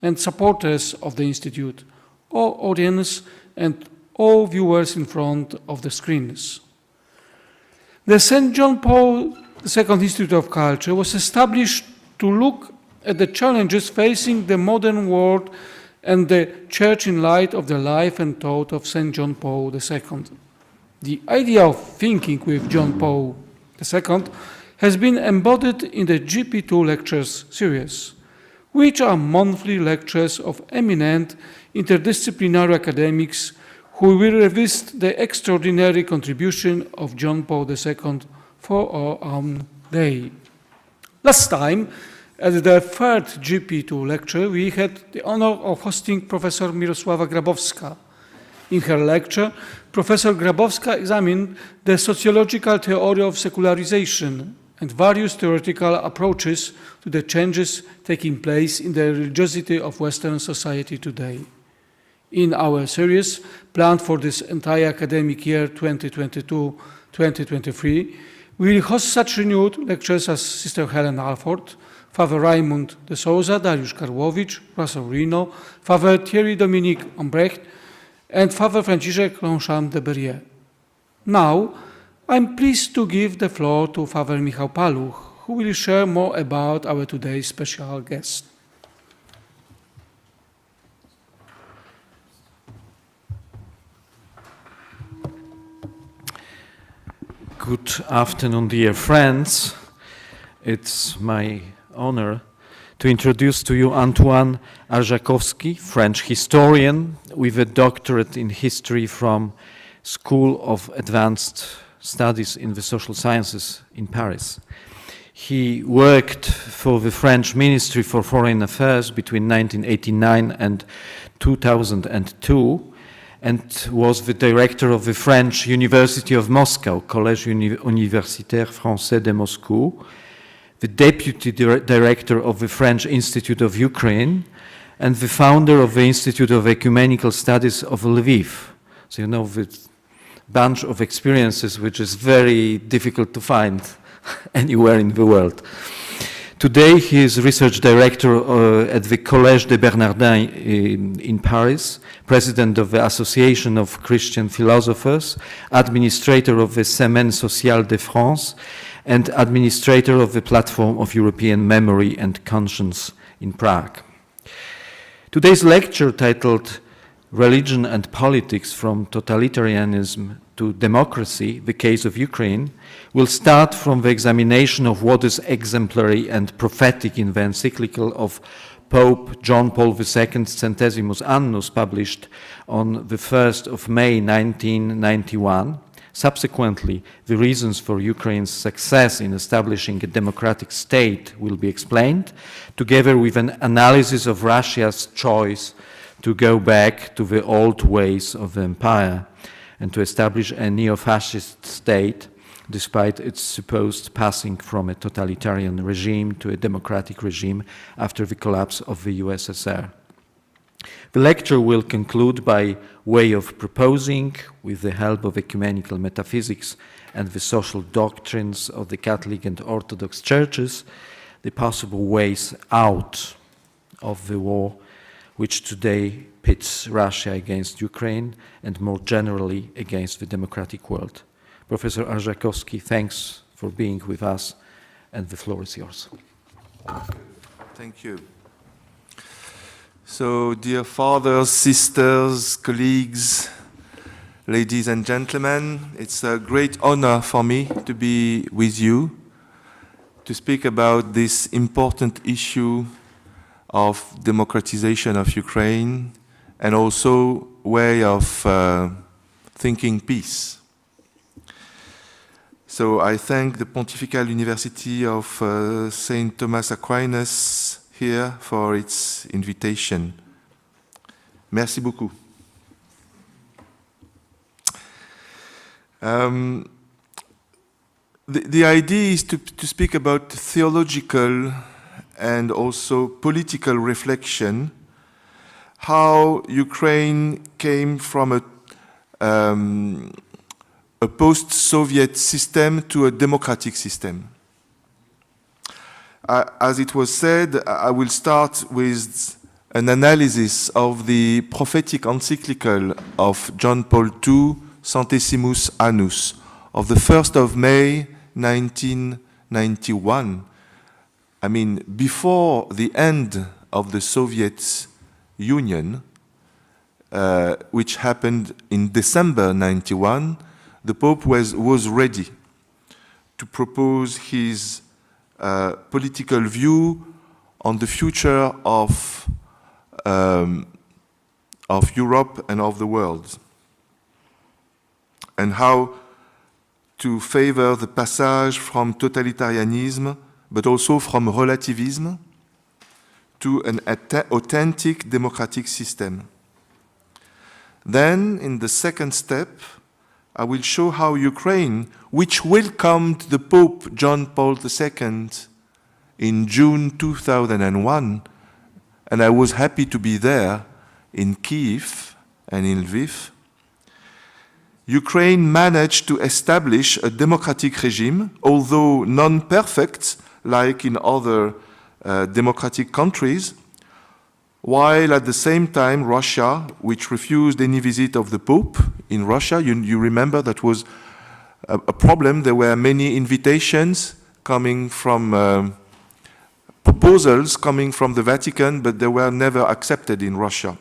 and supporters of the Institute, all audience and all viewers in front of the screens. The St. John Paul II Institute of Culture was established to look at the challenges facing the modern world and the Church in light of the life and thought of St. John Paul II. The idea of thinking with John Paul II has been embodied in the JP2 lectures series, which are monthly lectures of eminent interdisciplinary academics who will revisit the extraordinary contribution of John Paul II for our own day. Last time, at the third JP2 lecture, we had the honor of hosting Professor Mirosława Grabowska. In her lecture, Professor Grabowska examined the sociological theory of secularization and various theoretical approaches to the changes taking place in the religiosity of Western society today. In our series, planned for this entire academic year 2022-2023, we will host such renewed lectures as Sister Helen Alford, Father Raymond de Souza, Dariusz Karłowicz, Russell Reno, Father Thierry Dominique Ambrecht, and Father Franciszek Longchamp de Berrier. Now, I'm pleased to give the floor to Father Michał Paluch, who will share more about our today's special guest. Good afternoon, dear friends. It's my honor to introduce to you Antoine Arjakovsky, French historian with a doctorate in history from School of Advanced Studies in the Social Sciences in Paris. He worked for the French Ministry for Foreign Affairs between 1989 and 2002 and was the director of the French University of Moscow, Collège Universitaire Français de Moscou, the deputy director of the French Institute of Ukraine, and the founder of the Institute of Ecumenical Studies of Lviv. So you know the bunch of experiences which is very difficult to find anywhere in the world. Today he is research director at the Collège des Bernardins in Paris, president of the Association of Christian Philosophers, administrator of the Semaines Sociales de France, and administrator of the Platform of European Memory and Conscience in Prague. Today's lecture, titled Religion and Politics from Totalitarianism to Democracy, the Case of Ukraine, will start from the examination of what is exemplary and prophetic in the encyclical of Pope John Paul II Centesimus Annus, published on the 1st of May 1991. Subsequently, the reasons for Ukraine's success in establishing a democratic state will be explained, together with an analysis of Russia's choice to go back to the old ways of the empire and to establish a neo-fascist state, despite its supposed passing from a totalitarian regime to a democratic regime after the collapse of the USSR. The lecture will conclude by way of proposing, with the help of ecumenical metaphysics and the social doctrines of the Catholic and Orthodox churches, the possible ways out of the war which today pits Russia against Ukraine and more generally against the democratic world. Professor Arjakovsky, thanks for being with us, and the floor is yours. Thank you. So, dear fathers, sisters, colleagues, ladies and gentlemen, it's a great honor for me to be with you to speak about this important issue of democratization of Ukraine and also way of thinking peace. So I thank the Pontifical University of St. Thomas Aquinas here for its invitation. Merci beaucoup. The idea is to speak about theological and also political reflection, how Ukraine came from a post-Soviet system to a democratic system. As it was said, I will start with an analysis of the prophetic encyclical of John Paul II, Centesimus Annus, of the 1st of May 1991. I mean, before the end of the Soviet Union, which happened in December 91, the Pope was ready to propose his political view on the future of Europe and of the world, and how to favor the passage from totalitarianism, but also from relativism, to an authentic democratic system. Then, in the second step, I will show how Ukraine, which welcomed the Pope John Paul II in June 2001, and I was happy to be there in Kyiv and in Lviv, Ukraine managed to establish a democratic regime, although non-perfect, like in other democratic countries, while at the same time Russia, which refused any visit of the Pope in Russia, you remember that was a problem. There were many invitations coming from, proposals coming from the Vatican, but they were never accepted in Russia.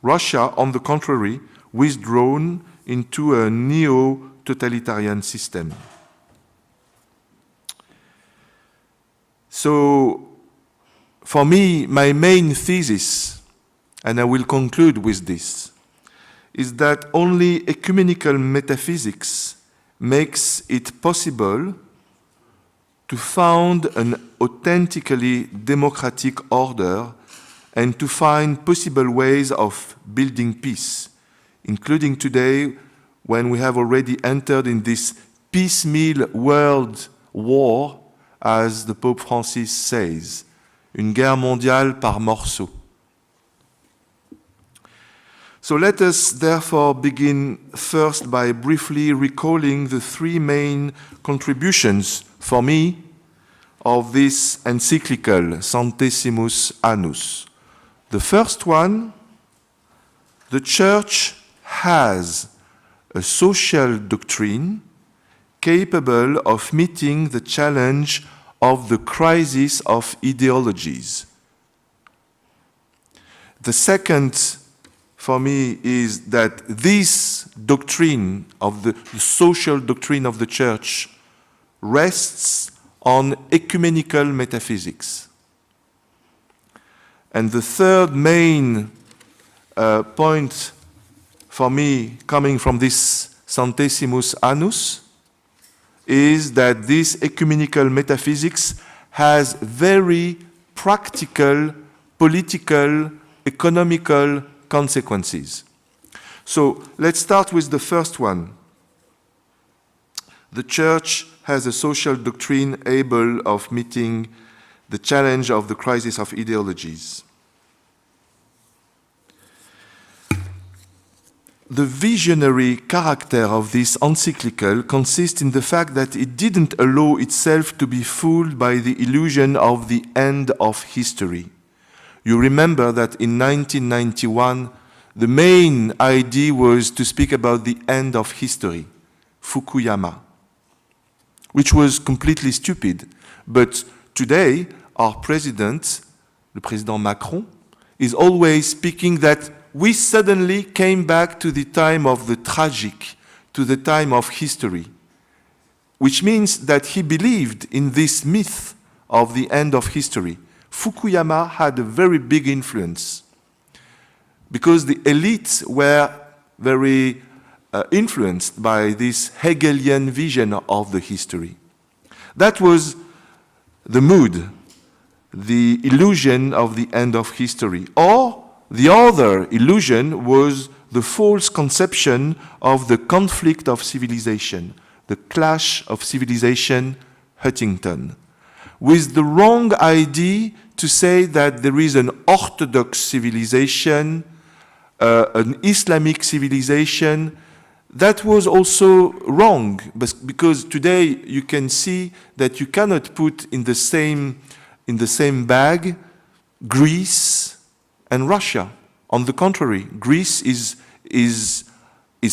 Russia, on the contrary, withdrawn into a neo-totalitarian system. So, for me, my main thesis, and I will conclude with this, is that only ecumenical metaphysics makes it possible to found an authentically democratic order and to find possible ways of building peace, including today when we have already entered in this piecemeal world war, as the Pope Francis says, une guerre mondiale par morceaux. So let us therefore begin first by briefly recalling the three main contributions for me of this encyclical, Centesimus Annus. The first one, the Church has a social doctrine capable of meeting the challenge of the crisis of ideologies. The second, for me, is that this doctrine of the social doctrine of the Church rests on ecumenical metaphysics. And the third main point for me coming from this Centesimus Annus is that this ecumenical metaphysics has very practical, political, economical consequences. So let's start with the first one. The Church has a social doctrine able of meeting the challenge of the crisis of ideologies. The visionary character of this encyclical consists in the fact that it didn't allow itself to be fooled by the illusion of the end of history. You remember that in 1991, the main idea was to speak about the end of history, Fukuyama, which was completely stupid. But today, our president, the President Macron, is always speaking that we suddenly came back to the time of the tragic, to the time of history, which means that he believed in this myth of the end of history. Fukuyama had a very big influence because the elites were very influenced by this Hegelian vision of the history. That was the mood, the illusion of the end of history. Or the other illusion was the false conception of the conflict of civilization, the clash of civilization, Huntington, with the wrong idea to say that there is an Orthodox civilization, an Islamic civilization. That was also wrong, because today you can see that you cannot put in the same bag Greece and Russia. On the contrary, Greece is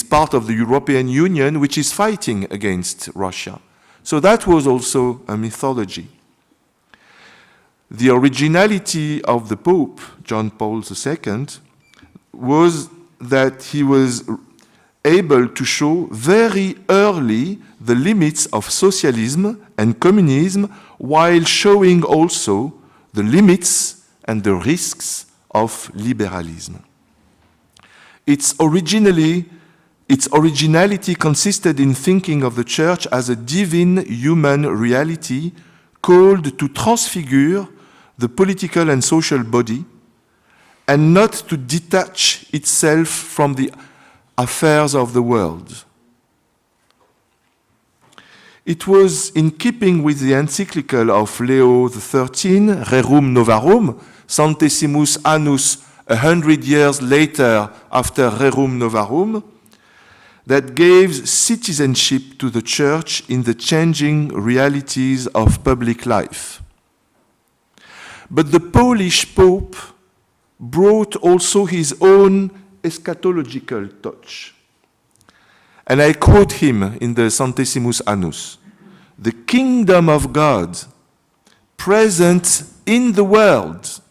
part of the European Union, which is fighting against Russia. So that was also a mythology. The originality of the Pope, John Paul II, was that he was able to show very early the limits of socialism and communism, while showing also the limits and the risks of liberalism. Its originality consisted in thinking of the Church as a divine human reality called to transfigure the political and social body, and not to detach itself from the affairs of the world. It was in keeping with the encyclical of Leo XIII, Rerum Novarum, Centesimus Annus, 100 years later after Rerum Novarum, that gave citizenship to the Church in the changing realities of public life. But the Polish Pope brought also his own eschatological touch. And I quote him in the Centesimus Annus: "The kingdom of God, present in the world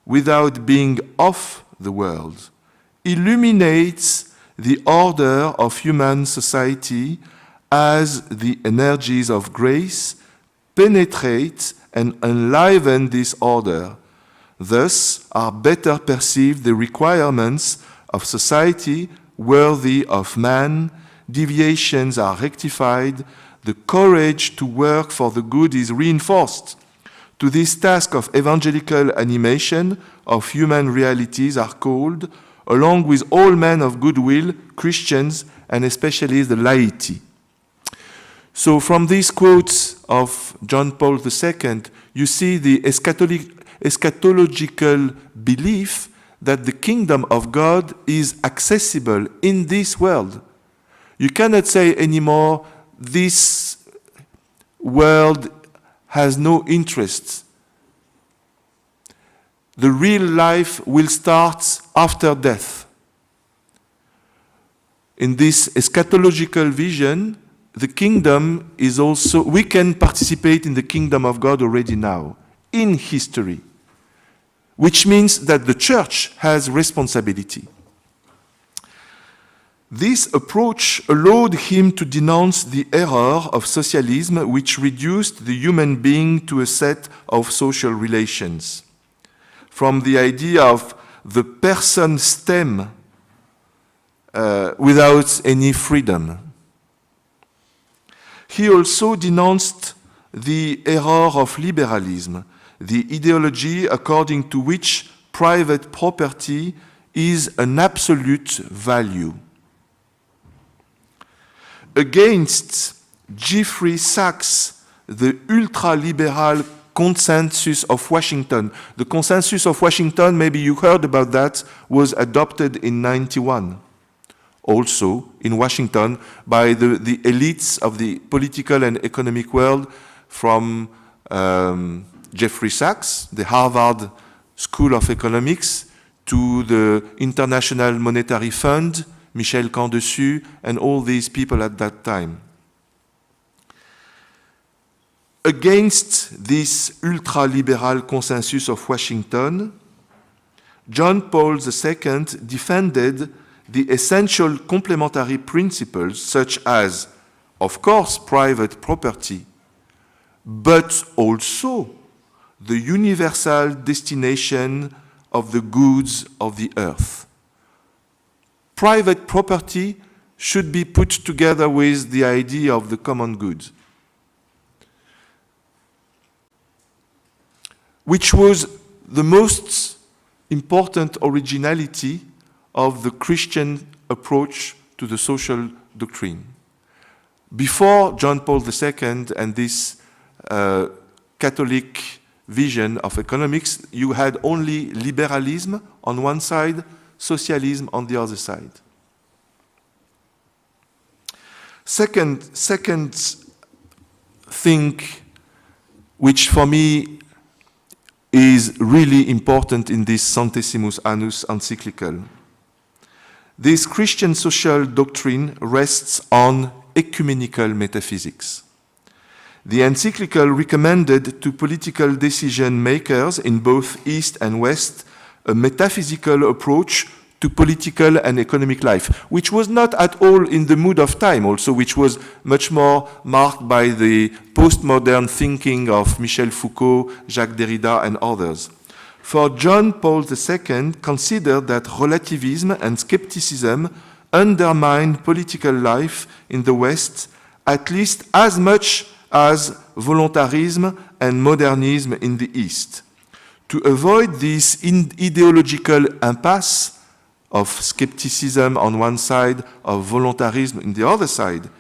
without being of the world, illuminates the order of human society as the energies of grace penetrate and enliven this order. Thus are better perceived the requirements of society worthy of man, deviations are rectified, the courage to work for the good is reinforced. To this task of evangelical animation of human realities are called, along with all men of goodwill, Christians, and especially the laity." So from these quotes of John Paul II, you see the eschatological belief that the kingdom of God is accessible in this world. You cannot say anymore, this world has no interest. The real life will start after death. In this eschatological vision, the kingdom is also, we can participate in the kingdom of God already now, in history, which means that the church has responsibility. This approach allowed him to denounce the error of socialism, which reduced the human being to a set of social relations. From the idea of the person stem without any freedom. He also denounced the error of liberalism, the ideology according to which private property is an absolute value. Against Jeffrey Sachs, the ultra-liberal Consensus of Washington. The Consensus of Washington, maybe you heard about that, was adopted in 1991. Also in Washington by the elites of the political and economic world, from Jeffrey Sachs, the Harvard School of Economics, to the International Monetary Fund, Michel Camdessus, and all these people at that time. Against this ultra-liberal Consensus of Washington, John Paul II defended the essential complementary principles such as, of course, private property, but also the universal destination of the goods of the earth. Private property should be put together with the idea of the common good, which was the most important originality of the Christian approach to the social doctrine. Before John Paul II and this Catholic vision of economics, you had only liberalism on one side, socialism on the other side. Second thing which for me is really important in this Centesimus Annus encyclical. This Christian social doctrine rests on ecumenical metaphysics. The encyclical recommended to political decision makers in both East and West a metaphysical approach to political and economic life, which was not at all in the mood of time also, which was much more marked by the postmodern thinking of Michel Foucault, Jacques Derrida, and others. For John Paul II considered that relativism and skepticism undermined political life in the West at least as much as voluntarism and modernism in the East. To avoid this ideological impasse of skepticism on one side, of voluntarism on the other side,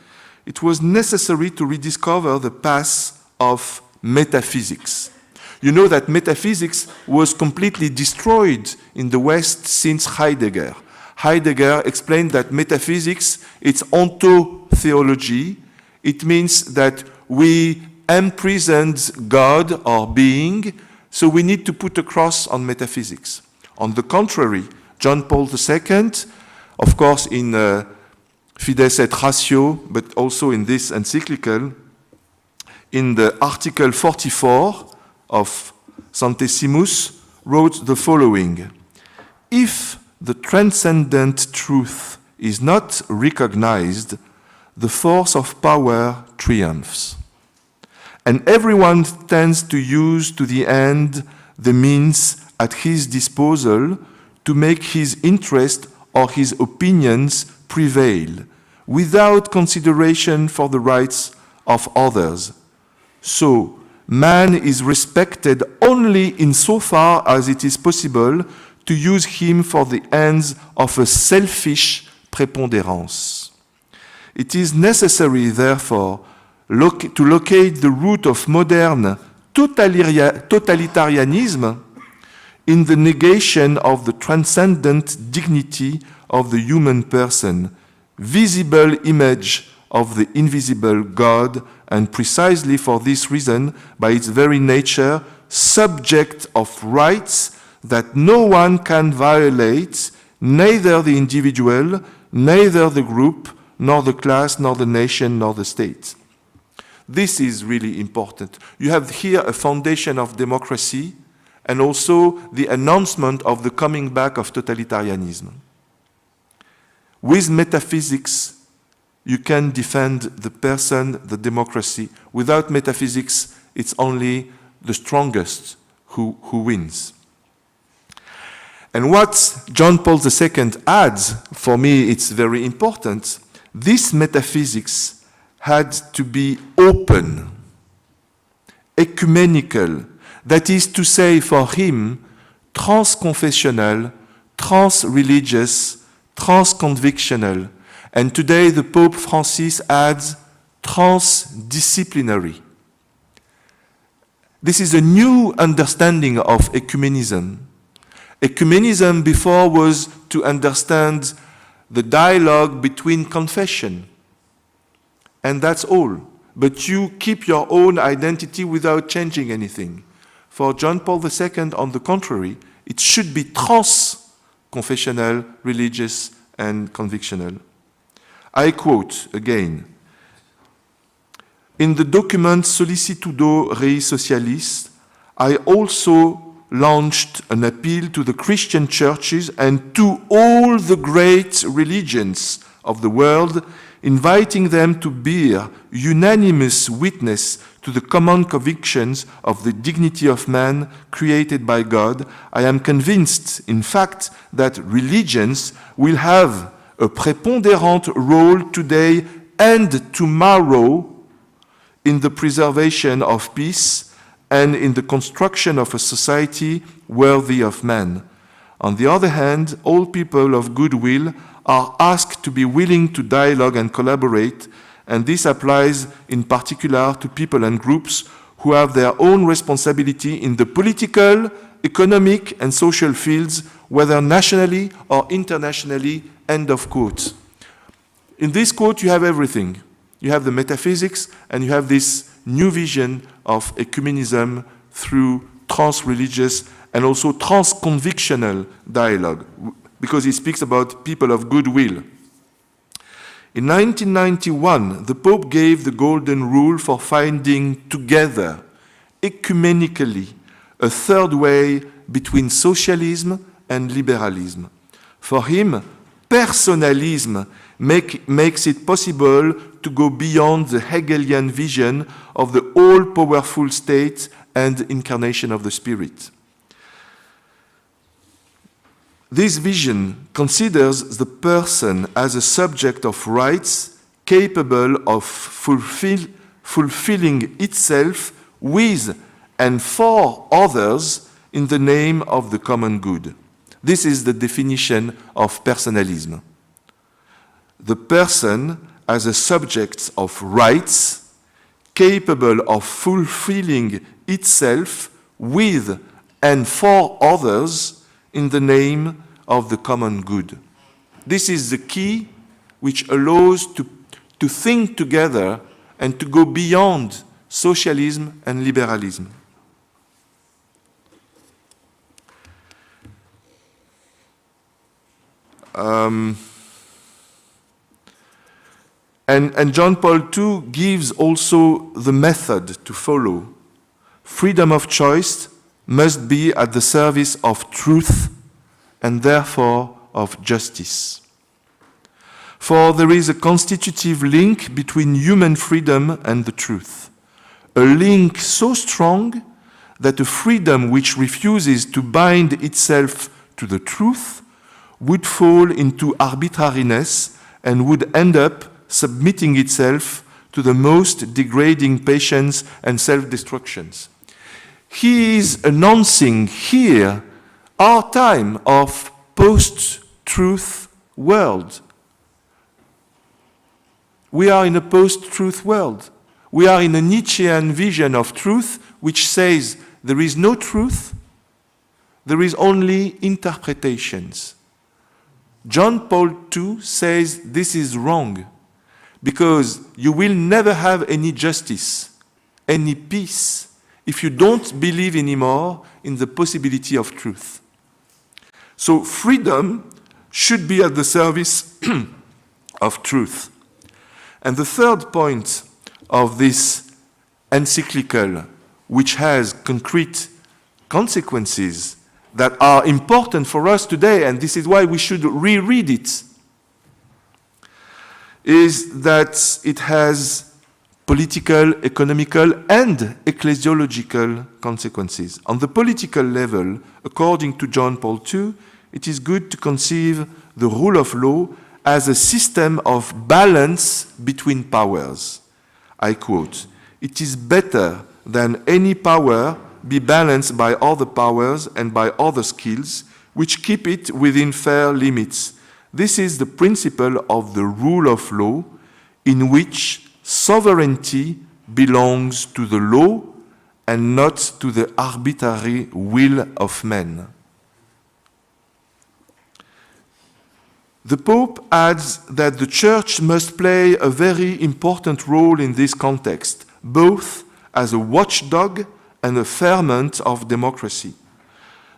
it was necessary to rediscover the path of metaphysics. You know that metaphysics was completely destroyed in the West since Heidegger. Heidegger explained that metaphysics, it's ontotheology. It means that we imprisoned God or being, so we need to put a cross on metaphysics. On the contrary, John Paul II, of course in Fides et Ratio, but also in this encyclical, in the article 44 of Centesimus, wrote the following: if the transcendent truth is not recognized, the force of power triumphs, and everyone tends to use to the end the means at his disposal to make his interest or his opinions prevail, without consideration for the rights of others. So, man is respected only insofar as it is possible to use him for the ends of a selfish preponderance. It is necessary, therefore, to locate the root of modern totalitarianism in the negation of the transcendent dignity of the human person, visible image of the invisible God, and precisely for this reason, by its very nature, subject of rights that no one can violate, neither the individual, neither the group, nor the class, nor the nation, nor the state. This is really important. You have here a foundation of democracy and also the announcement of the coming back of totalitarianism. With metaphysics, you can defend the person, the democracy. Without metaphysics, it's only the strongest who wins. And what John Paul II adds, for me it's very important, this metaphysics had to be open, ecumenical, that is to say for him, transconfessional, trans-religious, trans-convictional, and today the Pope Francis adds transdisciplinary. This is a new understanding of ecumenism. Ecumenism before was to understand the dialogue between confession, and that's all. But you keep your own identity without changing anything. For John Paul II, on the contrary, it should be trans-confessional, religious, and convictional. I quote again, in the document Sollicitudo Rei Socialis, I also launched an appeal to the Christian churches and to all the great religions of the world, inviting them to bear unanimous witness to the common convictions of the dignity of man created by God. I am convinced, in fact, that religions will have a preponderant role today and tomorrow in the preservation of peace and in the construction of a society worthy of man. On the other hand, all people of goodwill are asked to be willing to dialogue and collaborate, and this applies in particular to people and groups who have their own responsibility in the political, economic, and social fields, whether nationally or internationally, end of quote. In this quote, you have everything. You have the metaphysics, and you have this new vision of ecumenism through trans-religious and also trans-convictional dialogue, because he speaks about people of goodwill. In 1991, the Pope gave the golden rule for finding together, ecumenically, a third way between socialism and liberalism. For him, personalism makes it possible to go beyond the Hegelian vision of the all-powerful state and incarnation of the Spirit. This vision considers the person as a subject of rights capable of fulfilling itself with and for others in the name of the common good. This is the definition of personalism. The person as a subject of rights capable of fulfilling itself with and for others in the name of the common good. This is the key which allows to think together and to go beyond socialism and liberalism. And John Paul II gives also the method to follow. Freedom of choice must be at the service of truth and therefore of justice. For there is a constitutive link between human freedom and the truth, a link so strong that a freedom which refuses to bind itself to the truth would fall into arbitrariness and would end up submitting itself to the most degrading passions and self-destructions. He is announcing here our time of post-truth world. We are in a post-truth world. We are in a Nietzschean vision of truth which says there is no truth, there is only interpretations. John Paul II says this is wrong because you will never have any justice, any peace, if you don't believe anymore in the possibility of truth. So freedom should be at the service of truth. And the third point of this encyclical, which has concrete consequences that are important for us today, and this is why we should reread it, is that it has political, economical, and ecclesiological consequences. On the political level, according to John Paul II, it is good to conceive the rule of law as a system of balance between powers. I quote, "It is better than any power be balanced by other powers and by other skills, which keep it within fair limits. This is the principle of the rule of law, in which sovereignty belongs to the law and not to the arbitrary will of men." The Pope adds that the Church must play a very important role in this context, both as a watchdog and a ferment of democracy.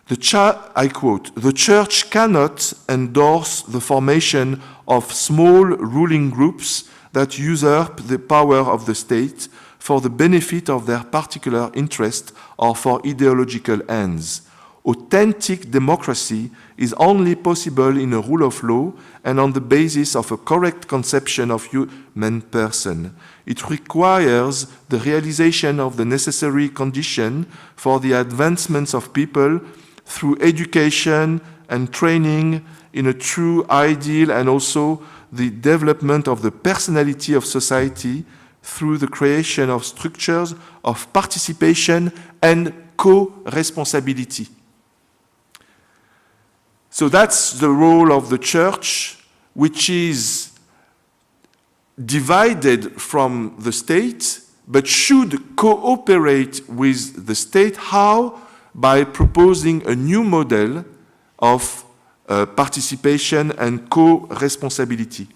I quote, "The Church cannot endorse the formation of small ruling groups that usurp the power of the state for the benefit of their particular interest or for ideological ends. Authentic democracy is only possible in a rule of law and on the basis of a correct conception of human person. It requires the realization of the necessary condition for the advancements of people through education and training in a true ideal, and also the development of the personality of society through the creation of structures of participation and co-responsibility." So that's the role of the Church, which is divided from the state, but should cooperate with the state. How? By proposing a new model of participation and co-responsibility.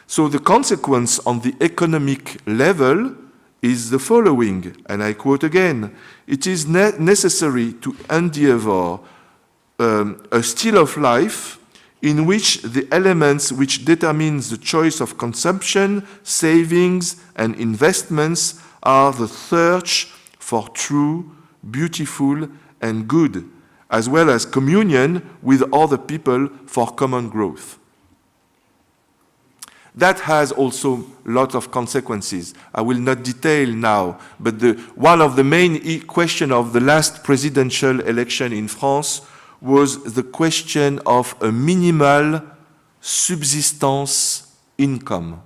So the consequence on the economic level is the following, and I quote again, "It is necessary to endeavor a style of life in which the elements which determine the choice of consumption, savings, and investments are the search for true, beautiful, and good, as well as communion with other people for common growth." That has also lots of consequences. I will not detail now, but one of the main questions of the last presidential election in France was the question of a minimal subsistence income.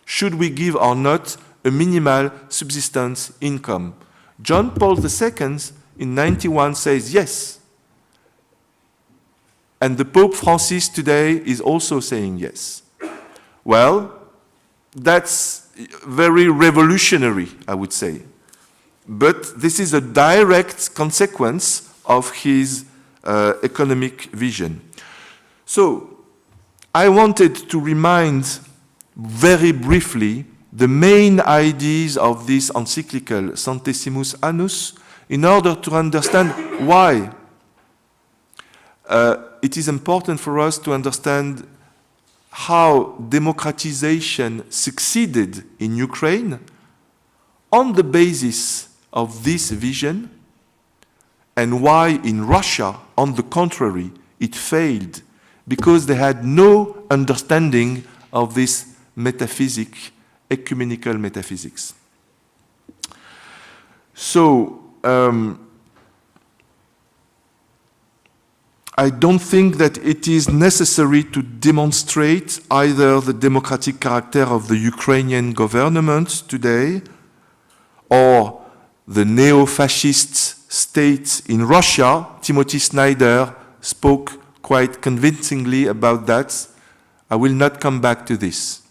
Should we give or not a minimal subsistence income? John Paul II in 91 says yes. And the Pope Francis today is also saying yes. Well, that's very revolutionary, I would say. But this is a direct consequence of his economic vision. So, I wanted to remind very briefly the main ideas of this encyclical Centesimus Annus in order to understand why it is important for us to understand how democratization succeeded in Ukraine on the basis of this vision, and why in Russia, on the contrary, it failed, because they had no understanding of this metaphysic, ecumenical metaphysics. So, I don't think that it is necessary to demonstrate either the democratic character of the Ukrainian government today or the neo-fascist state in Russia. Timothy Snyder spoke quite convincingly about that. I will not come back to this.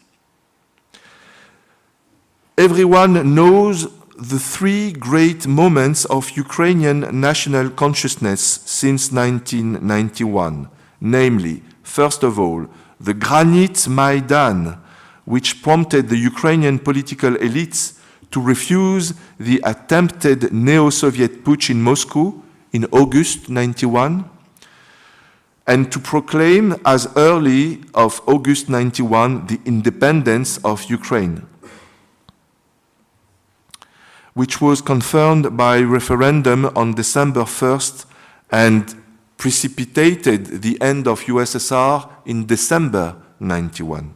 Everyone knows the three great moments of Ukrainian national consciousness since 1991, namely, first of all, the Granite Maidan, which prompted the Ukrainian political elites to refuse the attempted neo-Soviet putsch in Moscow in August 91, and to proclaim as early of August 91 the independence of Ukraine, which was confirmed by referendum on December 1st and precipitated the end of USSR in December 91.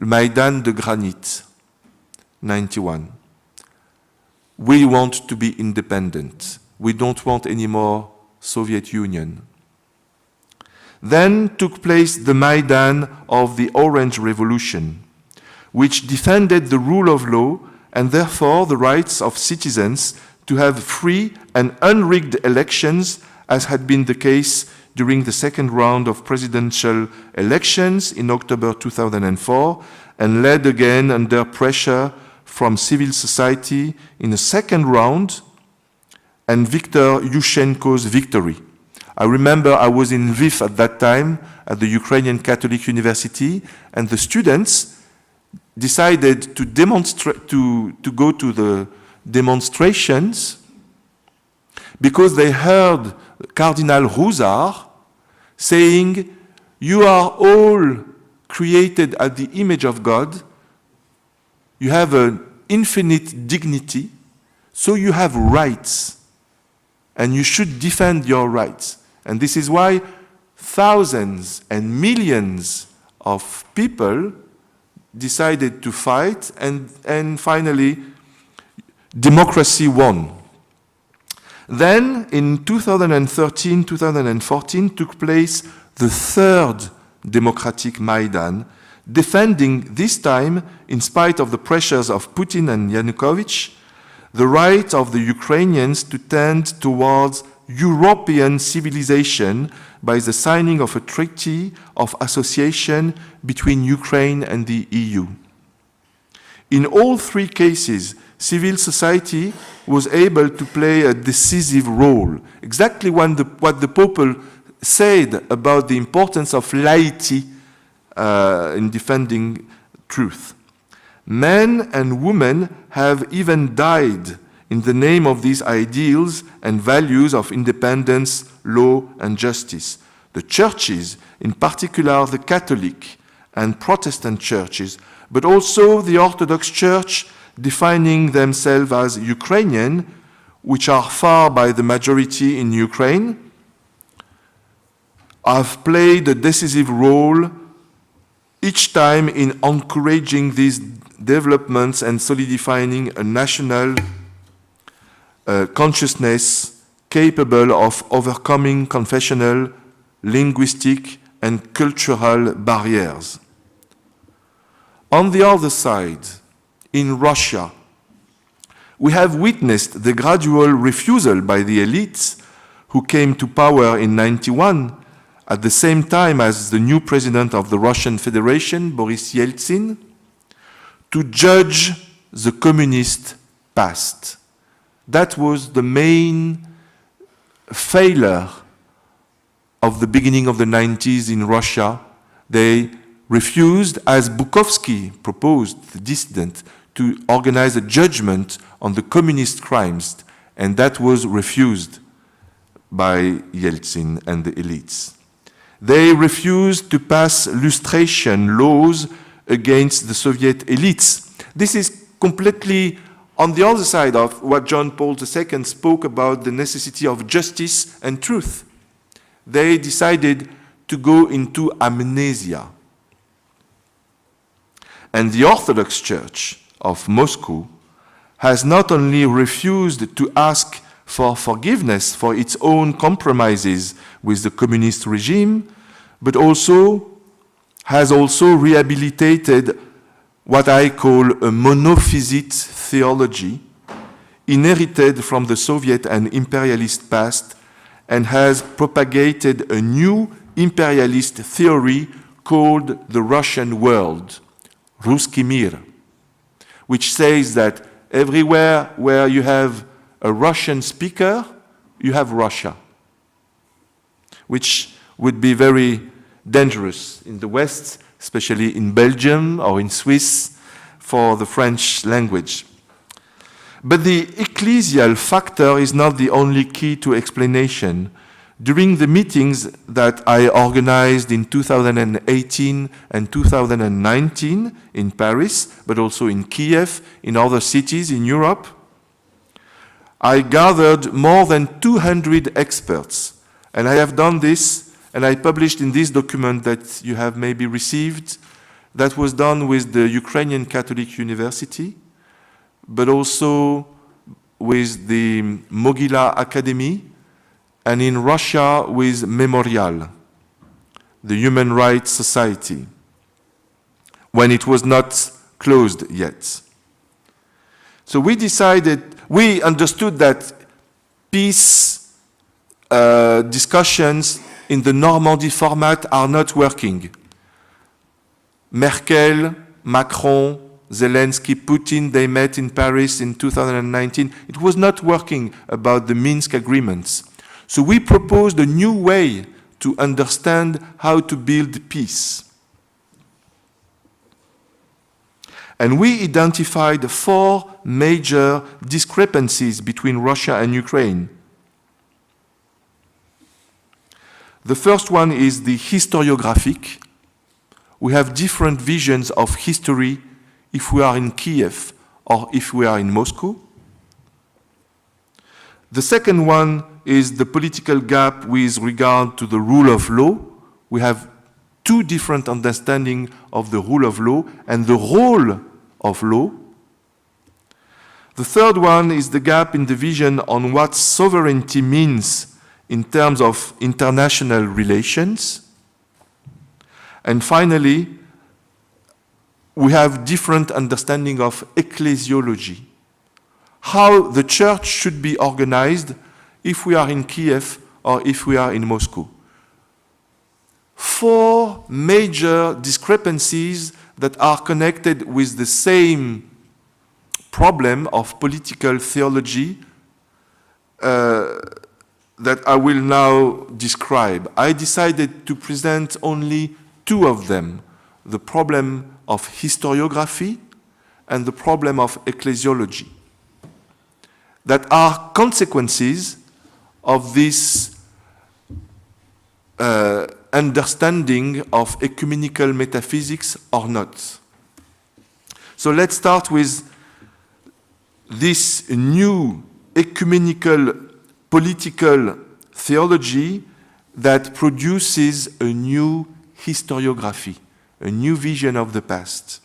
Maidan de Granit, 91. We want to be independent. We don't want any more Soviet Union. Then took place the Maidan of the Orange Revolution, which defended the rule of law and therefore the rights of citizens to have free and unrigged elections, as had been the case during the second round of presidential elections in October 2004, and led again under pressure from civil society in a second round, and Viktor Yushchenko's victory. I remember I was in Lviv at that time at the Ukrainian Catholic University, and the students decided to demonstrate, to go to the demonstrations because they heard Cardinal Rousard saying, "You are all created at the image of God. You have an infinite dignity, so you have rights, and you should defend your rights." And this is why thousands and millions of people decided to fight, and finally, democracy won. Then, in 2013-2014, took place the third democratic Maidan, defending this time, in spite of the pressures of Putin and Yanukovych, the right of the Ukrainians to tend towards European civilization by the signing of a treaty of association between Ukraine and the EU. In all three cases, civil society was able to play a decisive role, exactly what the Pope said about the importance of laity in defending truth. Men and women have even died in the name of these ideals and values of independence, law, and justice. The churches, in particular the Catholic and Protestant churches, but also the Orthodox Church, defining themselves as Ukrainian, which are far by the majority in Ukraine, have played a decisive role each time in encouraging these developments and solidifying a national consciousness capable of overcoming confessional, linguistic, and cultural barriers. On the other side, in Russia, we have witnessed the gradual refusal by the elites who came to power in 1991 at the same time as the new president of the Russian Federation, Boris Yeltsin, to judge the communist past. That was the main failure of the beginning of the 90s in Russia. They refused, as Bukovsky proposed, the dissident, to organize a judgment on the communist crimes, and that was refused by Yeltsin and the elites. They refused to pass lustration laws against the Soviet elites. This is completely on the other side of what John Paul II spoke about, the necessity of justice and truth. They decided to go into amnesia. And the Orthodox Church of Moscow has not only refused to ask for forgiveness for its own compromises with the communist regime, but has also rehabilitated what I call a monophysite theology, inherited from the Soviet and imperialist past, and has propagated a new imperialist theory called the Russian world, Ruski Mir, which says that everywhere where you have a Russian speaker, you have Russia, which would be very dangerous in the West, especially in Belgium or in Swiss, for the French language. But the ecclesial factor is not the only key to explanation. During the meetings that I organized in 2018 and 2019 in Paris, but also in Kiev, in other cities in Europe, I gathered more than 200 experts. And I have done this, and I published in this document that you have maybe received, that was done with the Ukrainian Catholic University, but also with the Mogila Academy, and in Russia with Memorial, the Human Rights Society, when it was not closed yet. So we understood that peace discussions in the Normandy format are not working. Merkel, Macron, Zelensky, Putin, they met in Paris in 2019. It was not working about the Minsk agreements. So we proposed a new way to understand how to build peace. And we identified 4 major discrepancies between Russia and Ukraine. The first one is the historiographic. We have different visions of history if we are in Kiev or if we are in Moscow. The second one is the political gap with regard to the rule of law. We have 2 different understandings of the rule of law and the role of law. The third one is the gap in the vision on what sovereignty means in terms of international relations. And finally, we have different understanding of ecclesiology, how the church should be organized if we are in Kiev or if we are in Moscow. 4 major discrepancies that are connected with the same problem of political theology that I will now describe. I decided to present only 2 of them, the problem of historiography and the problem of ecclesiology, that are consequences of this understanding of ecumenical metaphysics or not. So let's start with this new ecumenical political theology that produces a new historiography, a new vision of the past.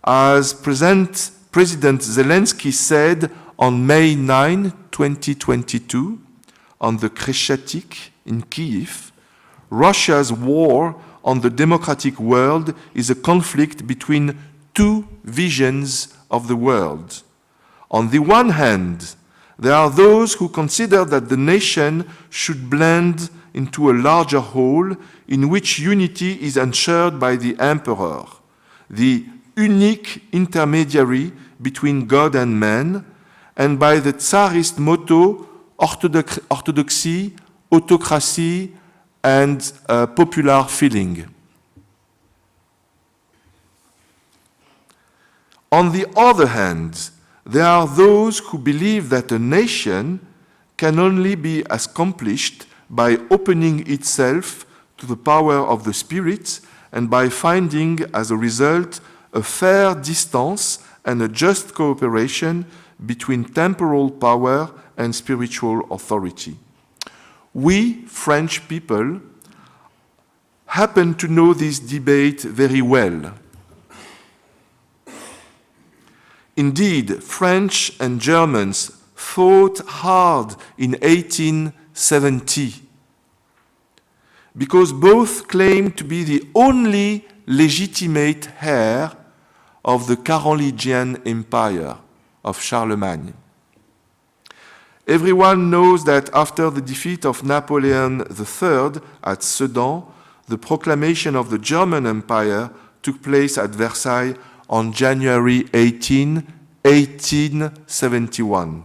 As President Zelensky said on May 9, 2022, on the Khreshchatyk in Kyiv, Russia's war on the democratic world is a conflict between two visions of the world. On the one hand, there are those who consider that the nation should blend into a larger whole in which unity is ensured by the emperor, the unique intermediary between God and man, and by the Tsarist motto, orthodoxy, autocracy, and popular feeling. On the other hand, there are those who believe that a nation can only be accomplished by opening itself to the power of the Spirit and by finding, as a result, a fair distance and a just cooperation between temporal power and spiritual authority. We, French people, happen to know this debate very well. Indeed, French and Germans fought hard in 1870 because both claimed to be the only legitimate heir of the Carolingian Empire of Charlemagne. Everyone knows that after the defeat of Napoleon III at Sedan, the proclamation of the German Empire took place at Versailles on January 18, 1871.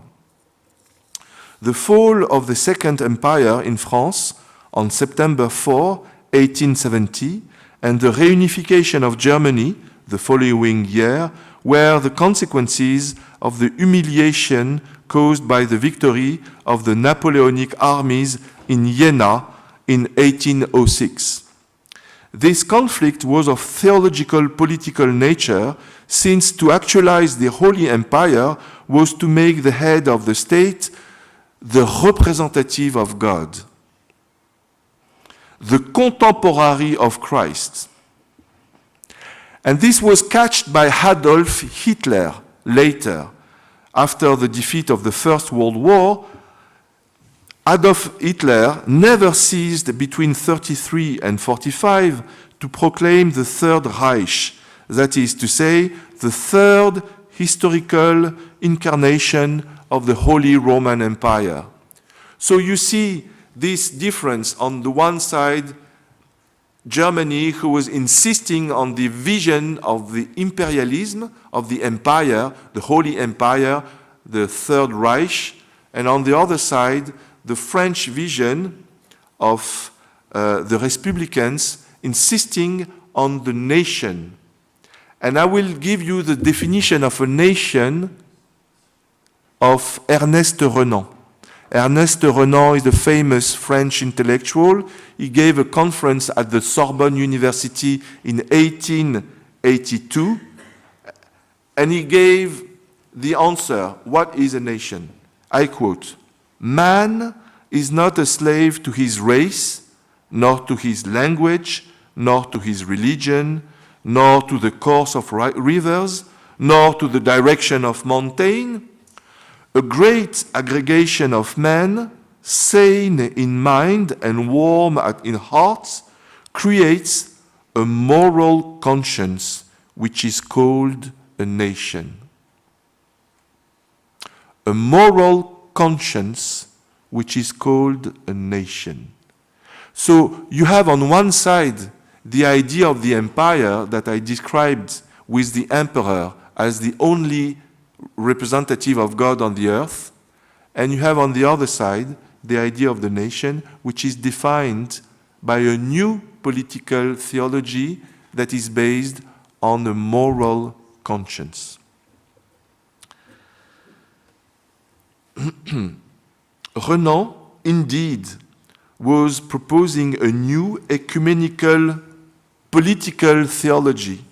The fall of the Second Empire in France on September 4, 1870, and the reunification of Germany the following year were the consequences of the humiliation caused by the victory of the Napoleonic armies in Jena in 1806. This conflict was of theological political nature, since to actualize the Holy Empire was to make the head of the state the representative of God, the contemporary of Christ. And this was catched by Adolf Hitler later. After the defeat of the First World War, Adolf Hitler never ceased between 33 and 45 to proclaim the Third Reich, that is to say, the third historical incarnation of the Holy Roman Empire. So you see this difference. On the one side, Germany, who was insisting on the vision of the imperialism of the empire, the Holy Empire, the Third Reich, and on the other side, the French vision of the Republicans insisting on the nation. And I will give you the definition of a nation of Ernest Renan. Ernest Renan is a famous French intellectual. He gave a conference at the Sorbonne University in 1882, and he gave the answer, what is a nation? I quote, "Man is not a slave to his race, nor to his language, nor to his religion, nor to the course of rivers, nor to the direction of mountain. A great aggregation of men, sane in mind and warm in heart, creates a moral conscience which is called a nation." A moral conscience which is called a nation. So you have on one side the idea of the empire that I described with the emperor as the only representative of God on the earth, and you have on the other side the idea of the nation, which is defined by a new political theology that is based on a moral conscience. Renan, indeed, was proposing a new ecumenical political theology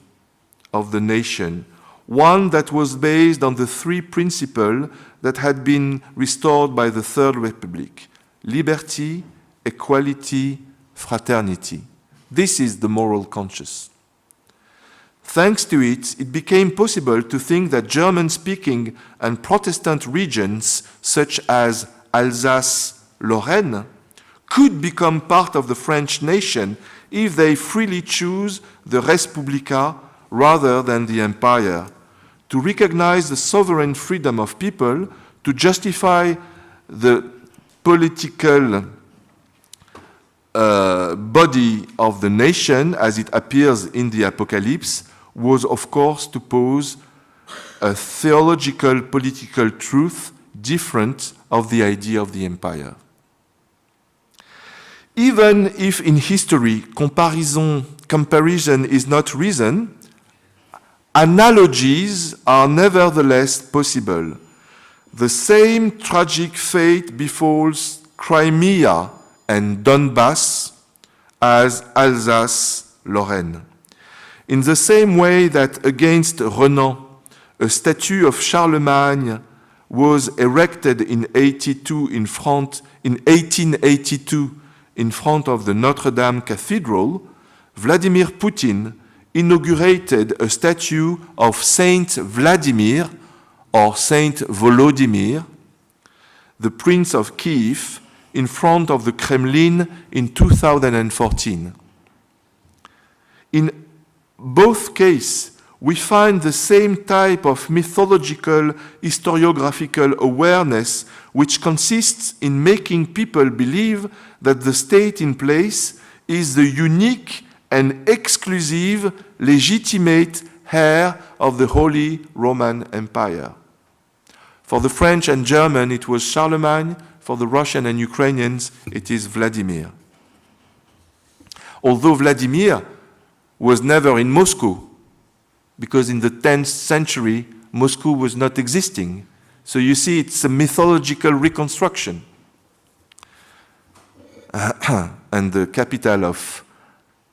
of the nation, one that was based on the three principles that had been restored by the Third Republic: liberty, equality, fraternity. This is the moral conscience. Thanks to it, it became possible to think that German-speaking and Protestant regions, such as Alsace-Lorraine, could become part of the French nation if they freely choose the Respublika rather than the empire, to recognize the sovereign freedom of people, to justify the political body of the nation as it appears in the Apocalypse, was of course to pose a theological political truth different of the idea of the empire. Even if in history comparison is not reason, analogies are nevertheless possible. The same tragic fate befalls Crimea and Donbass as Alsace-Lorraine. In the same way that against Renan, a statue of Charlemagne was erected in 1882 in front of the Notre Dame Cathedral, Vladimir Putin inaugurated a statue of Saint Vladimir or Saint Volodymyr, the Prince of Kiev, in front of the Kremlin in 2014. In both cases, we find the same type of mythological, historiographical awareness which consists in making people believe that the state in place is the unique and exclusive legitimate heir of the Holy Roman Empire. For the French and German, it was Charlemagne. For the Russian and Ukrainians, it is Vladimir. Although Vladimir was never in Moscow, because in the 10th century, Moscow was not existing. So you see, it's a mythological reconstruction. And the capital of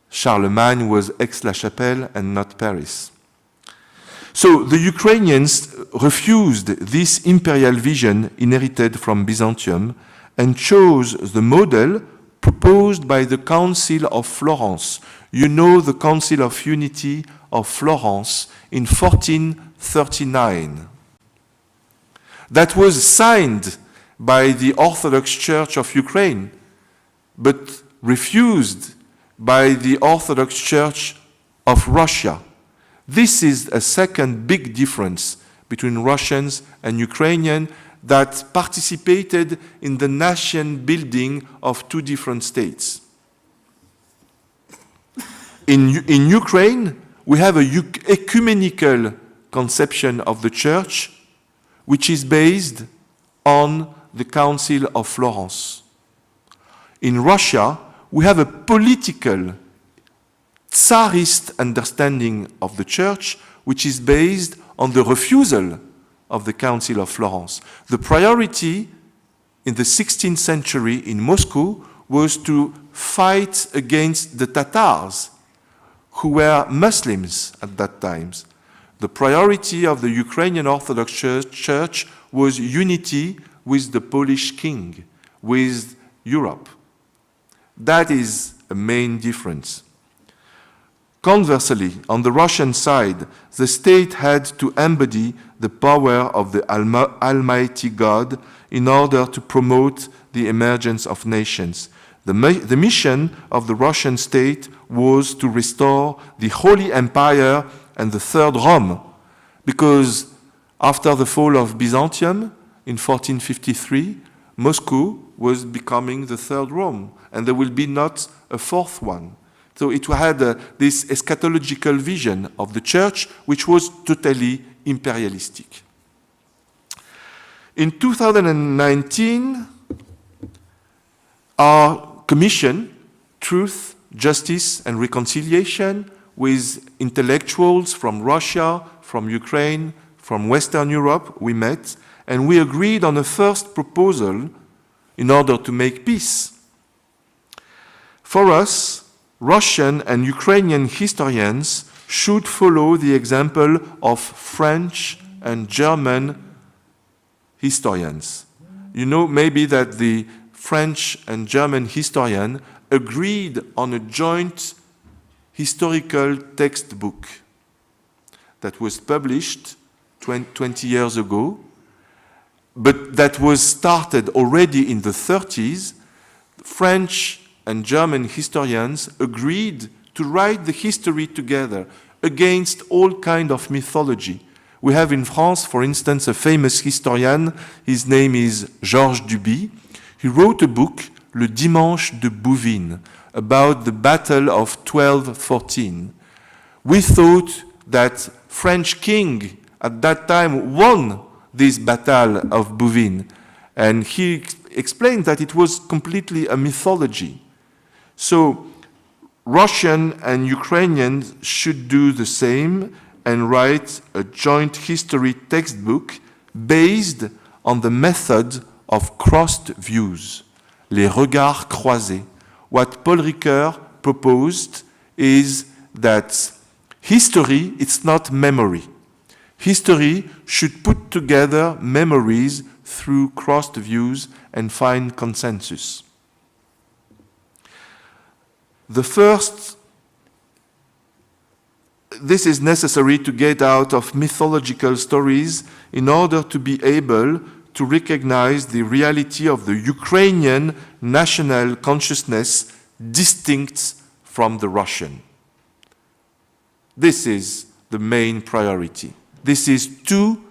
Charlemagne was Aix-la-Chapelle and not Paris. So the Ukrainians refused this imperial vision inherited from Byzantium and chose the model proposed by the Council of Florence. You know the Council of Unity of Florence in 1439. That was signed by the Orthodox Church of Ukraine, but refused by the Orthodox Church of Russia. This is a second big difference between Russians and Ukrainians that participated in the nation building of two different states. In Ukraine, we have an ecumenical conception of the church, which is based on the Council of Florence. In Russia, we have a political Tsarist understanding of the church, which is based on the refusal of the Council of Florence. The priority in the 16th century in Moscow was to fight against the Tatars, who were Muslims at that time. The priority of the Ukrainian Orthodox Church was unity with the Polish king, with Europe. That is a main difference. Conversely, on the Russian side, the state had to embody the power of the Almighty God in order to promote the emergence of nations. The mission of the Russian state was to restore the Holy Empire and the Third Rome, because after the fall of Byzantium in 1453, Moscow was becoming the Third Rome, and there will be not a fourth one. So it had this eschatological vision of the church, which was totally imperialistic. In 2019, our commission, Truth, Justice and Reconciliation, with intellectuals from Russia, from Ukraine, from Western Europe. We met, and we agreed on a first proposal in order to make peace. For us, Russian and Ukrainian historians should follow the example of French and German historians. You know maybe that the French and German historian agreed on a joint historical textbook that was published 20 years ago, but that was started already in the 30s. French and German historians agreed to write the history together against all kind of mythology. We have in France, for instance, a famous historian. His name is Georges Duby. He wrote a book, Le Dimanche de Bouvines, about the Battle of 1214. We thought that French king at that time won this Battle of Bouvines, and he explained that it was completely a mythology. So Russian and Ukrainians should do the same and write a joint history textbook based on the method of crossed views, les regards croisés. What Paul Ricoeur proposed is that history, it's not memory. History should put together memories through crossed views and find consensus. This is necessary to get out of mythological stories in order to be able to recognize the reality of the Ukrainian national consciousness distinct from the Russian. This is the main priority. This is two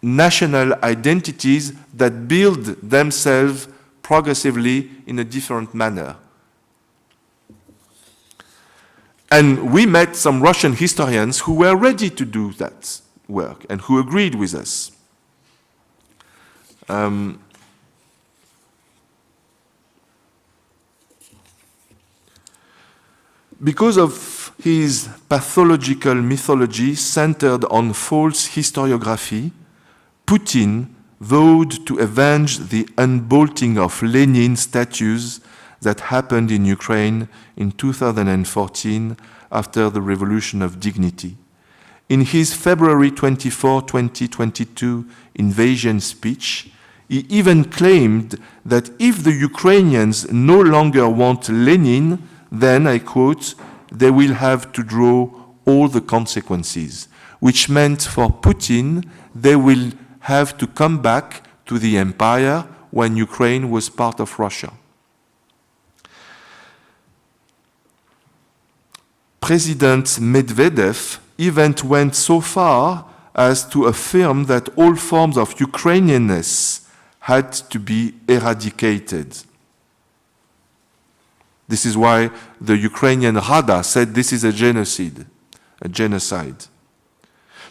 national identities that build themselves progressively in a different manner. And we met some Russian historians who were ready to do that work and who agreed with us. Because of his pathological mythology centered on false historiography, Putin vowed to avenge the unbolting of Lenin statues that happened in Ukraine in 2014 after the Revolution of Dignity. In his February 24, 2022 invasion speech, he even claimed that if the Ukrainians no longer want Lenin, then, I quote, they will have to draw all the consequences, which meant for Putin they will have to come back to the empire when Ukraine was part of Russia. President Medvedev even went so far as to affirm that all forms of Ukrainianness had to be eradicated. This is why the Ukrainian Rada said this is a genocide.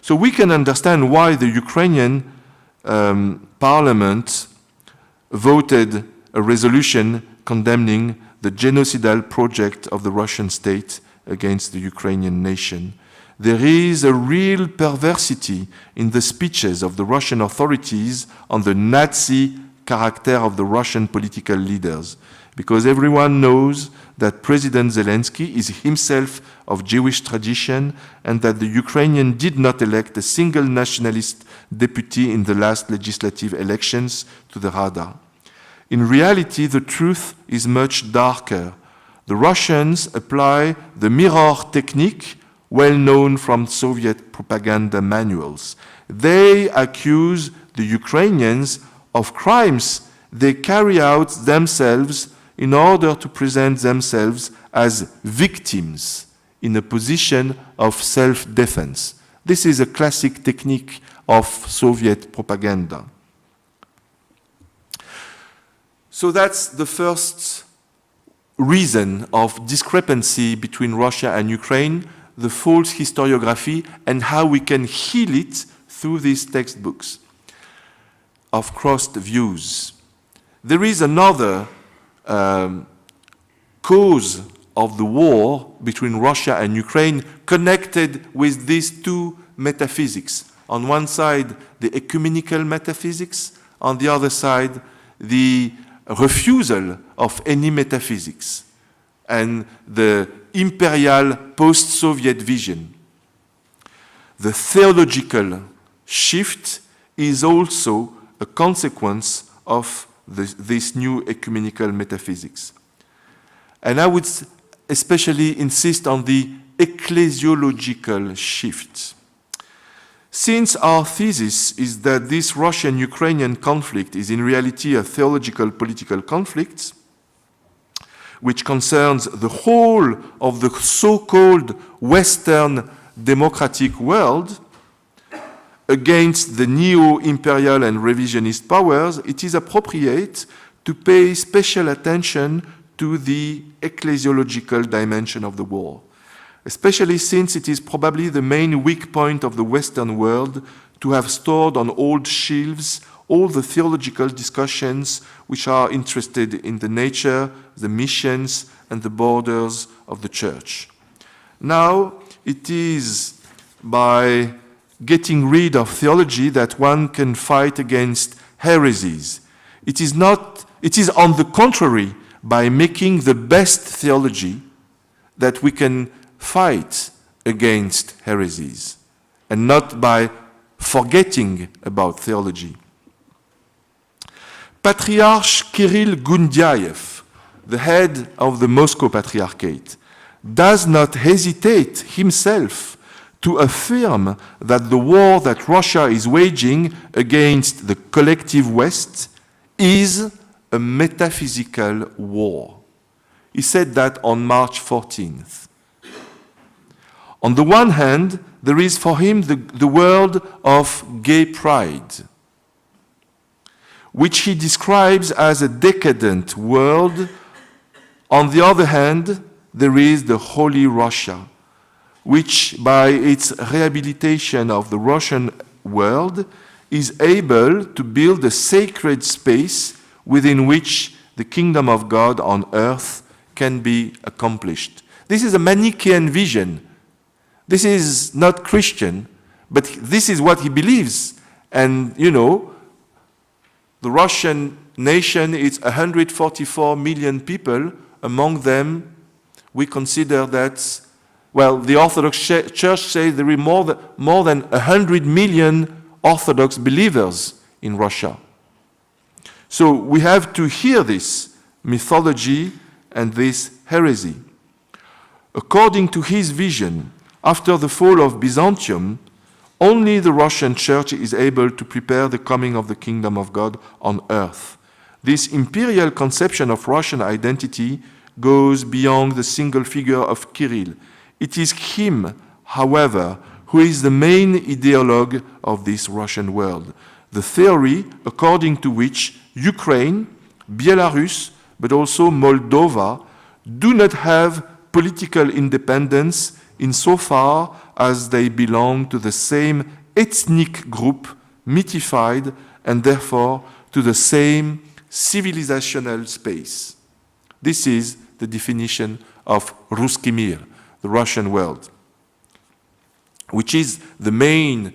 So we can understand why the Ukrainian parliament voted a resolution condemning the genocidal project of the Russian state against the Ukrainian nation. There is a real perversity in the speeches of the Russian authorities on the Nazi character of the Russian political leaders, because everyone knows that President Zelensky is himself of Jewish tradition and that the Ukrainian did not elect a single nationalist deputy in the last legislative elections to the Rada. In reality, the truth is much darker. The Russians apply the mirror technique, well known from Soviet propaganda manuals. They accuse the Ukrainians of crimes they carry out themselves in order to present themselves as victims in a position of self-defense. This is a classic technique of Soviet propaganda. So that's the first reason of discrepancy between Russia and Ukraine, the false historiography, and how we can heal it through these textbooks of crossed views. There is another cause of the war between Russia and Ukraine connected with these two metaphysics. On one side, the ecumenical metaphysics, on the other side, the refusal of any metaphysics and the imperial post-Soviet vision. The theological shift is also a consequence of this new ecumenical metaphysics. And I would especially insist on the ecclesiological shift. Since our thesis is that this Russian-Ukrainian conflict is in reality a theological political conflict, which concerns the whole of the so-called Western democratic world against the neo-imperial and revisionist powers, it is appropriate to pay special attention to the ecclesiological dimension of the war, especially since it is probably the main weak point of the Western world to have stored on old shelves all the theological discussions which are interested in the nature, the missions, and the borders of the Church. Now, it is by getting rid of theology that one can fight against heresies. It is on the contrary by making the best theology that we can fight against heresies, and not by forgetting about theology. Patriarch Kirill Gundyaev, the head of the Moscow Patriarchate, does not hesitate himself to affirm that the war that Russia is waging against the collective West is a metaphysical war. He said that on March 14th. On the one hand, there is for him the world of gay pride, which he describes as a decadent world. On the other hand, there is the Holy Russia, which by its rehabilitation of the Russian world is able to build a sacred space within which the kingdom of God on earth can be accomplished. This is a Manichaean vision. This is not Christian, but this is what he believes. And, you know, the Russian nation is 144 million people. Among them, we consider that, well, the Orthodox Church says there are more than 100 million Orthodox believers in Russia. So we have to hear this mythology and this heresy. According to his vision, after the fall of Byzantium, only the Russian Church is able to prepare the coming of the kingdom of God on earth. This imperial conception of Russian identity goes beyond the single figure of Kirill. It is him, however, who is the main ideologue of this Russian world. The theory according to which Ukraine, Belarus, but also Moldova do not have political independence insofar as they belong to the same ethnic group, mythified, and therefore to the same civilizational space. This is the definition of Ruski Mir, the Russian world, which is the main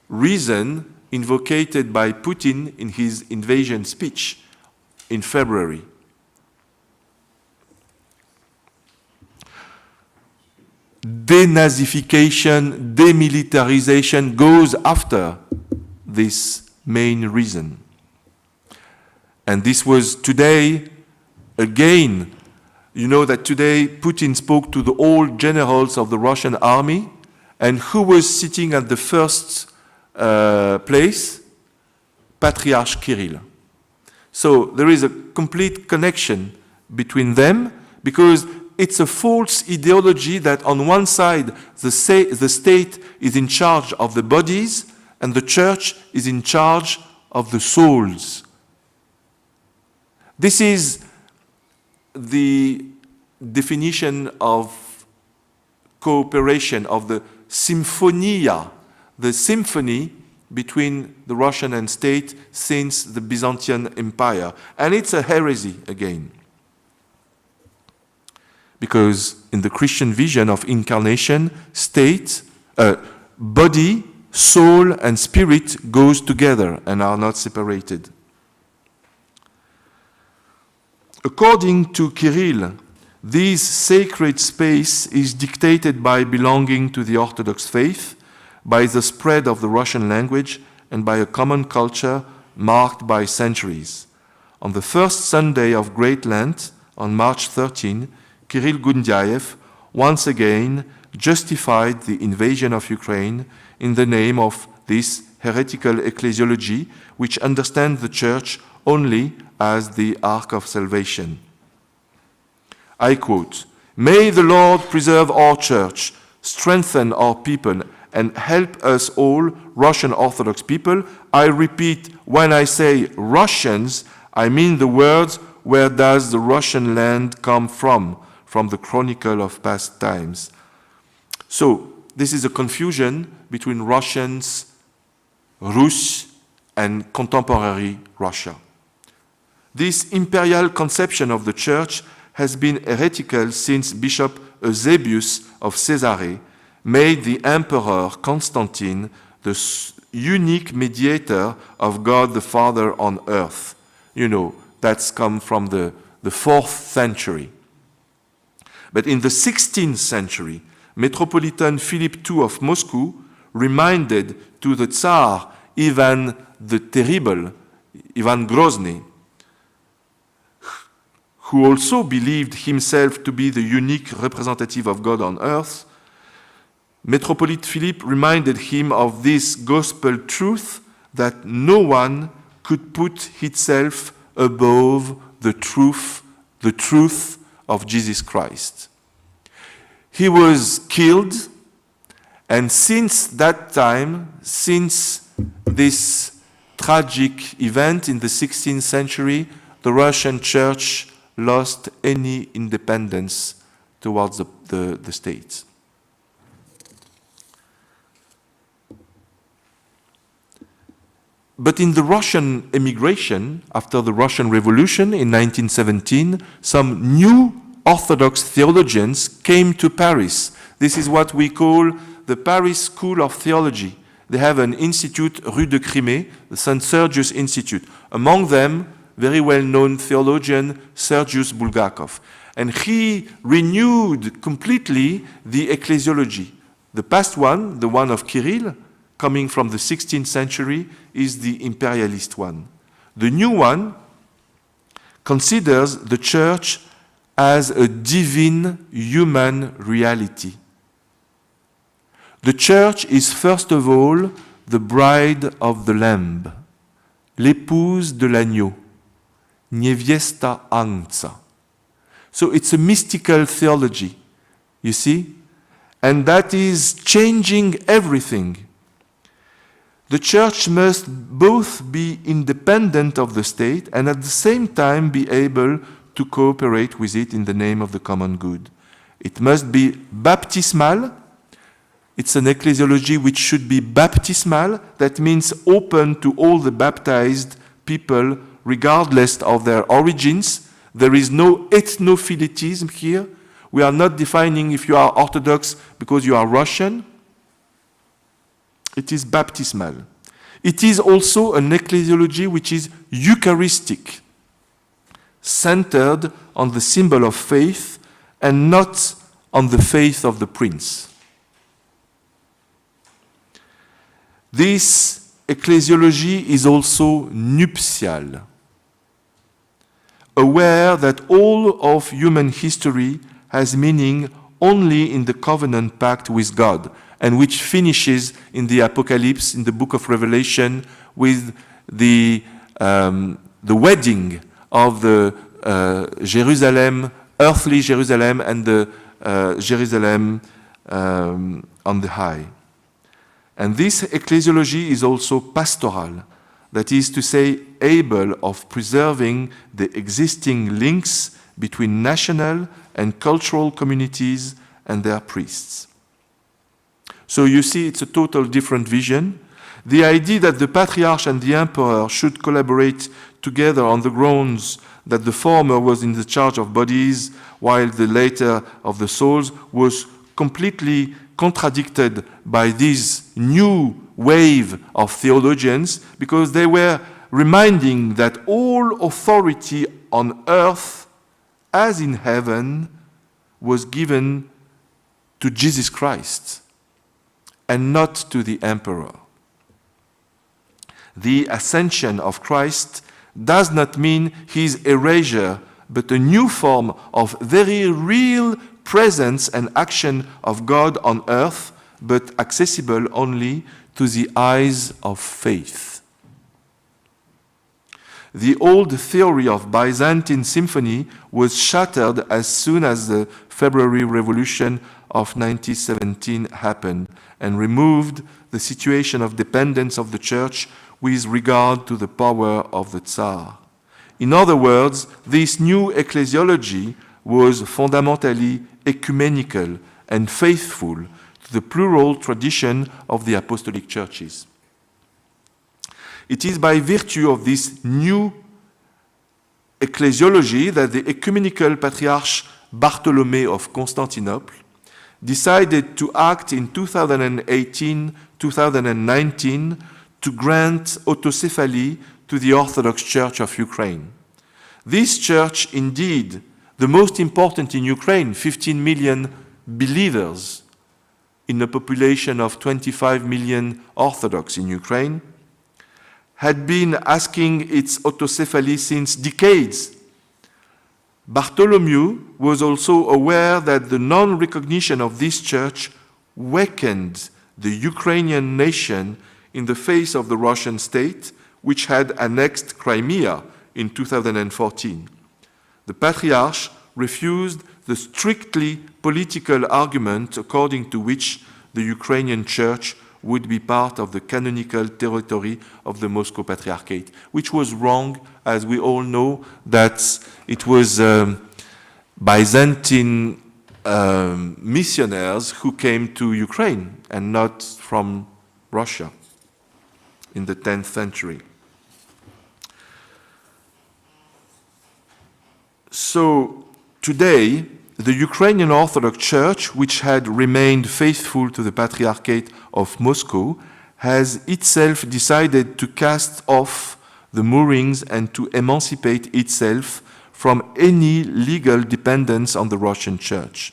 reason invocated by Putin in his invasion speech in February. Denazification, demilitarization goes after this main reason. And this was today, again, you know that today Putin spoke to the old generals of the Russian army, and who was sitting at the first place? Patriarch Kirill. So there is a complete connection between them, because it's a false ideology that on one side the state is in charge of the bodies and the church is in charge of the souls. This is the definition of cooperation, of the symphonia, the symphony between the Russian and state since the Byzantine Empire. And it's a heresy again. because in the Christian vision of incarnation, state, body, soul, and spirit goes together and are not separated. According to Kirill, this sacred space is dictated by belonging to the Orthodox faith, by the spread of the Russian language, and by a common culture marked by centuries. On the first Sunday of Great Lent, on March 13, Kirill Gundyaev once again justified the invasion of Ukraine in the name of this heretical ecclesiology, which understands the Church only as the Ark of Salvation. I quote, "May the Lord preserve our Church, strengthen our people, and help us all, Russian Orthodox people." I repeat, when I say Russians, I mean the words, "Where does the Russian land come from?" From the Chronicle of Past Times. So, this is a confusion between Russians, Rus, and contemporary Russia. This imperial conception of the Church has been heretical since Bishop Eusebius of Caesarea made the Emperor Constantine the unique mediator of God the Father on earth. You know, that's come from the 4th century. But in the 16th century, Metropolitan Philip II of Moscow reminded to the Tsar Ivan the Terrible, Ivan Grozny, who also believed himself to be the unique representative of God on earth, Metropolitan Philip reminded him of this gospel truth that no one could put itself above the truth of Jesus Christ. He was killed, and since that time, since this tragic event in the 16th century, the Russian Church lost any independence towards the state. But in the Russian emigration, after the Russian Revolution in 1917, some new Orthodox theologians came to Paris. This is what we call the Paris School of Theology. They have an institute, Rue de Crimée, the St. Sergius Institute. Among them, very well-known theologian Sergius Bulgakov. And he renewed completely the ecclesiology. The past one, the one of Kirill, coming from the 16th century, is the imperialist one. The new one considers the Church as a divine human reality. The Church is first of all the bride of the Lamb, l'épouse de l'agneau, niewiesta Agnca. So it's a mystical theology, you see? And that is changing everything. The Church must both be independent of the state and at the same time be able to cooperate with it in the name of the common good. It must be baptismal. It's an ecclesiology which should be baptismal. That means open to all the baptized people regardless of their origins. There is no ethnophilitism here. We are not defining if you are Orthodox because you are Russian. It is baptismal. It is also an ecclesiology which is Eucharistic, centered on the symbol of faith and not on the faith of the prince. This ecclesiology is also nuptial, aware that all of human history has meaning only in the covenant pact with God, and which finishes in the Apocalypse, in the book of Revelation, with the wedding of the Jerusalem, earthly Jerusalem, and the Jerusalem on the high. And this ecclesiology is also pastoral, that is to say, able of preserving the existing links between national and cultural communities and their priests. So you see, it's a total different vision. The idea that the patriarch and the emperor should collaborate together on the grounds that the former was in the charge of bodies, while the latter of the souls, was completely contradicted by this new wave of theologians, because they were reminding that all authority on earth as in heaven was given to Jesus Christ and not to the emperor. The ascension of Christ does not mean his erasure, but a new form of very real presence and action of God on earth, but accessible only to the eyes of faith. The old theory of Byzantine symphony was shattered as soon as the February Revolution of 1917 happened and removed the situation of dependence of the Church with regard to the power of the Tsar. In other words, this new ecclesiology was fundamentally ecumenical and faithful to the plural tradition of the apostolic churches. It is by virtue of this new ecclesiology that the ecumenical patriarch Bartholomew of Constantinople decided to act in 2018-2019 to grant autocephaly to the Orthodox Church of Ukraine. This church, indeed, the most important in Ukraine, 15 million believers in a population of 25 million Orthodox in Ukraine, had been asking its autocephaly since decades. Bartholomew was also aware that the non-recognition of this church weakened the Ukrainian nation in the face of the Russian state, which had annexed Crimea in 2014. The Patriarch refused the strictly political argument according to which the Ukrainian church would be part of the canonical territory of the Moscow Patriarchate, which was wrong, as we all know, that it was Byzantine missionaries who came to Ukraine and not from Russia in the 10th century. So today, the Ukrainian Orthodox Church, which had remained faithful to the Patriarchate of Moscow, has itself decided to cast off the moorings and to emancipate itself from any legal dependence on the Russian Church.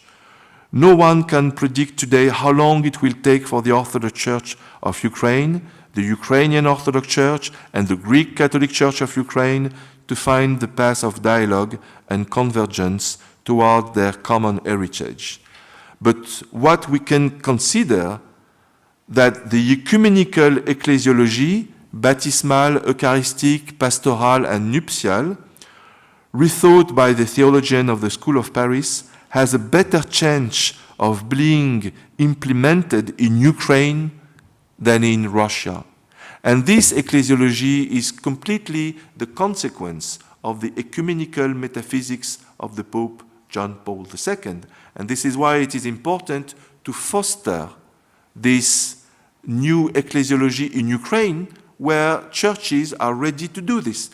No one can predict today how long it will take for the Orthodox Church of Ukraine, the Ukrainian Orthodox Church, and the Greek Catholic Church of Ukraine to find the path of dialogue and convergence toward their common heritage. But what we can consider that the ecumenical ecclesiology, baptismal, eucharistic, pastoral, and nuptial, rethought by the theologian of the School of Paris, has a better chance of being implemented in Ukraine than in Russia. And this ecclesiology is completely the consequence of the ecumenical metaphysics of the Pope John Paul II. And this is why it is important to foster this new ecclesiology in Ukraine, where churches are ready to do this.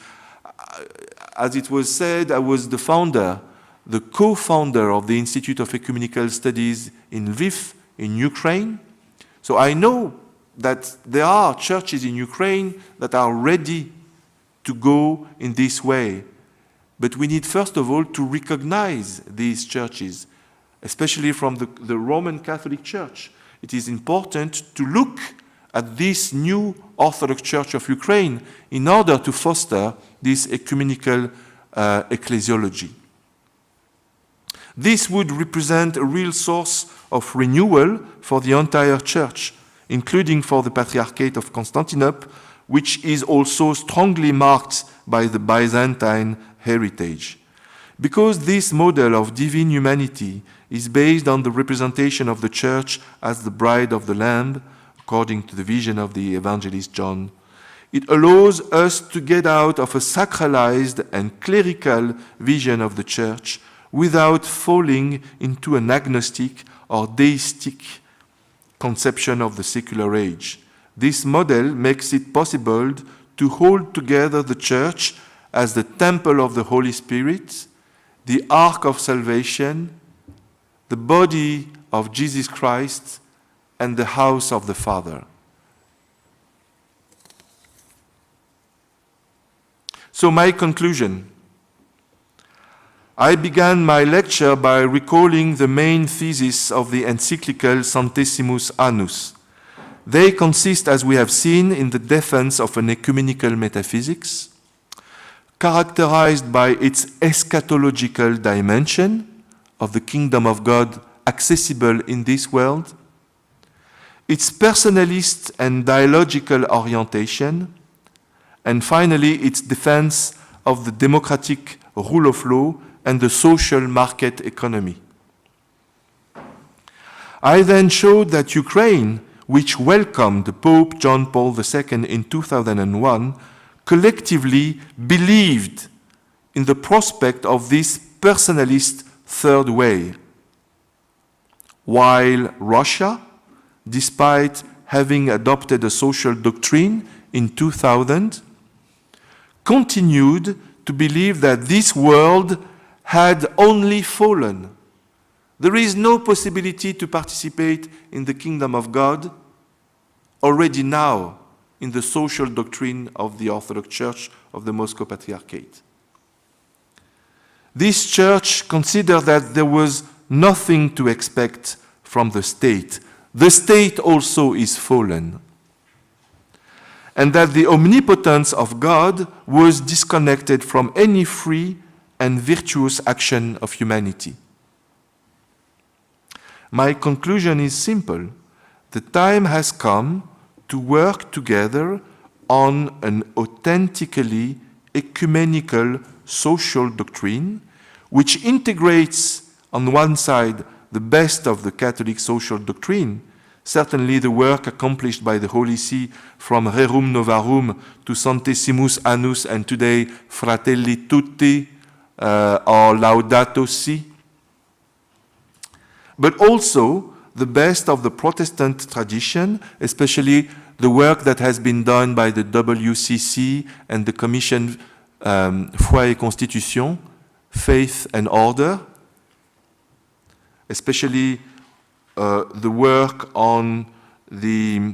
As it was said, I was the co-founder of the Institute of Ecumenical Studies in Lviv, in Ukraine. So I know that there are churches in Ukraine that are ready to go in this way. But we need, first of all, to recognize these churches, especially from the Roman Catholic Church. It is important to look at this new Orthodox Church of Ukraine in order to foster this ecumenical ecclesiology. This would represent a real source of renewal for the entire Church, including for the Patriarchate of Constantinople, which is also strongly marked by the Byzantine heritage. Because this model of divine humanity is based on the representation of the Church as the bride of the Lamb, according to the vision of the evangelist John, it allows us to get out of a sacralized and clerical vision of the Church without falling into an agnostic or deistic conception of the secular age. This model makes it possible to hold together the Church as the temple of the Holy Spirit, the ark of salvation, the body of Jesus Christ, and the house of the Father. So my conclusion. I began my lecture by recalling the main thesis of the encyclical Centesimus Annus. They consist, as we have seen, in the defense of an ecumenical metaphysics, characterized by its eschatological dimension of the kingdom of God accessible in this world, its personalist and dialogical orientation, and finally its defense of the democratic rule of law and the social market economy. I then showed that Ukraine, which welcomed Pope John Paul II in 2001, collectively believed in the prospect of this personalist third way, while Russia, despite having adopted a social doctrine in 2000, continued to believe that this world had only fallen. There is no possibility to participate in the kingdom of God already now in the social doctrine of the Orthodox Church of the Moscow Patriarchate. This church considered that there was nothing to expect from the state. The state also is fallen. And that the omnipotence of God was disconnected from any free and virtuous action of humanity. My conclusion is simple. The time has come to work together on an authentically ecumenical social doctrine which integrates on one side the best of the Catholic social doctrine, certainly the work accomplished by the Holy See from Rerum Novarum to Centesimus Annus and today Fratelli Tutti or Laudato Si, but also the best of the Protestant tradition, especially the work that has been done by the WCC and the Commission Foi et Constitution, Faith and Order, especially the work on the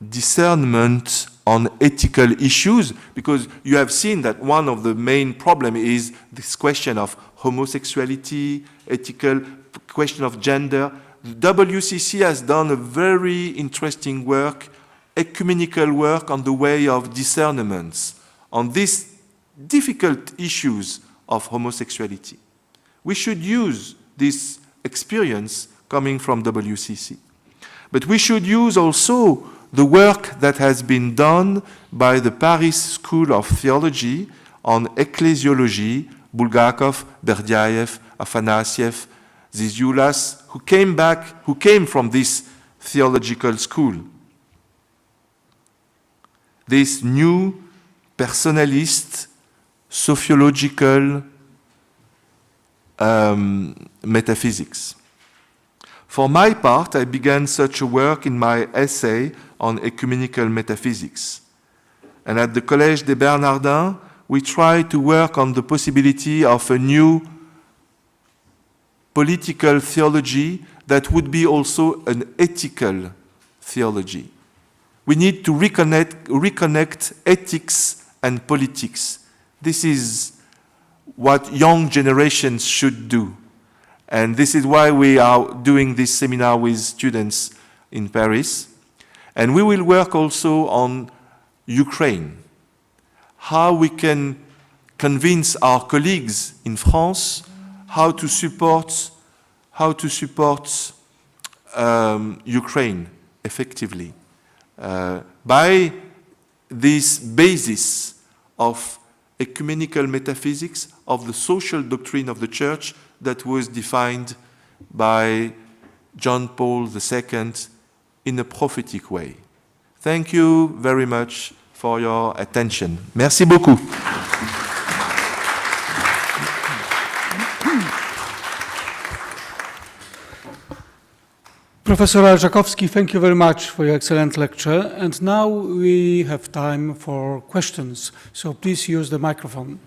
discernment on ethical issues, because you have seen that one of the main problems is this question of homosexuality, ethical question of gender. The WCC has done a very interesting work, ecumenical work on the way of discernments, on these difficult issues of homosexuality. We should use this experience coming from WCC. But we should use also the work that has been done by the Paris School of Theology on ecclesiology, Bulgakov, Berdyaev, Afanasiev, Zizioulas, who came from this theological school. This new personalist, sociological metaphysics. For my part, I began such a work in my essay on ecumenical metaphysics. And at the Collège des Bernardins, we tried to work on the possibility of a new political theology that would be also an ethical theology. We need to reconnect ethics and politics. This is what young generations should do. And this is why we are doing this seminar with students in Paris. And we will work also on Ukraine, how we can convince our colleagues in France how to support Ukraine effectively by this basis of ecumenical metaphysics of the social doctrine of the Church that was defined by John Paul II in a prophetic way. Thank you very much for your attention. Merci beaucoup. Professor Arjakovsky, thank you very much for your excellent lecture. And now we have time for questions. So please use the microphone.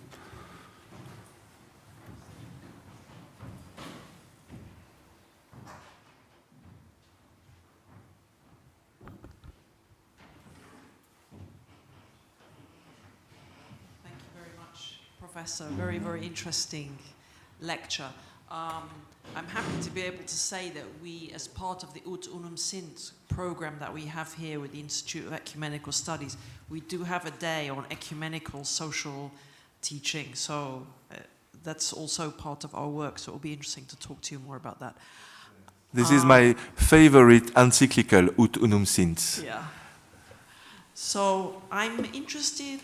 Professor. Very, very interesting lecture. I'm happy to be able to say that we, as part of the Ut Unum Sint program that we have here with the Institute of Ecumenical Studies, we do have a day on ecumenical social teaching. So that's also part of our work. So it'll be interesting to talk to you more about that. This is my favorite encyclical, Ut Unum Sint. Yeah. So I'm interested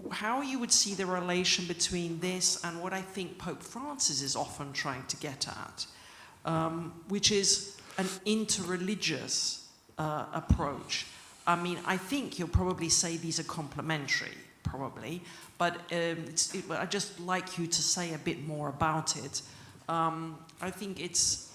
how you would see the relation between this and what I think Pope Francis is often trying to get at, which is an interreligious approach. I mean, I think you'll probably say these are complementary, probably, but I'd just like you to say a bit more about it. I think it's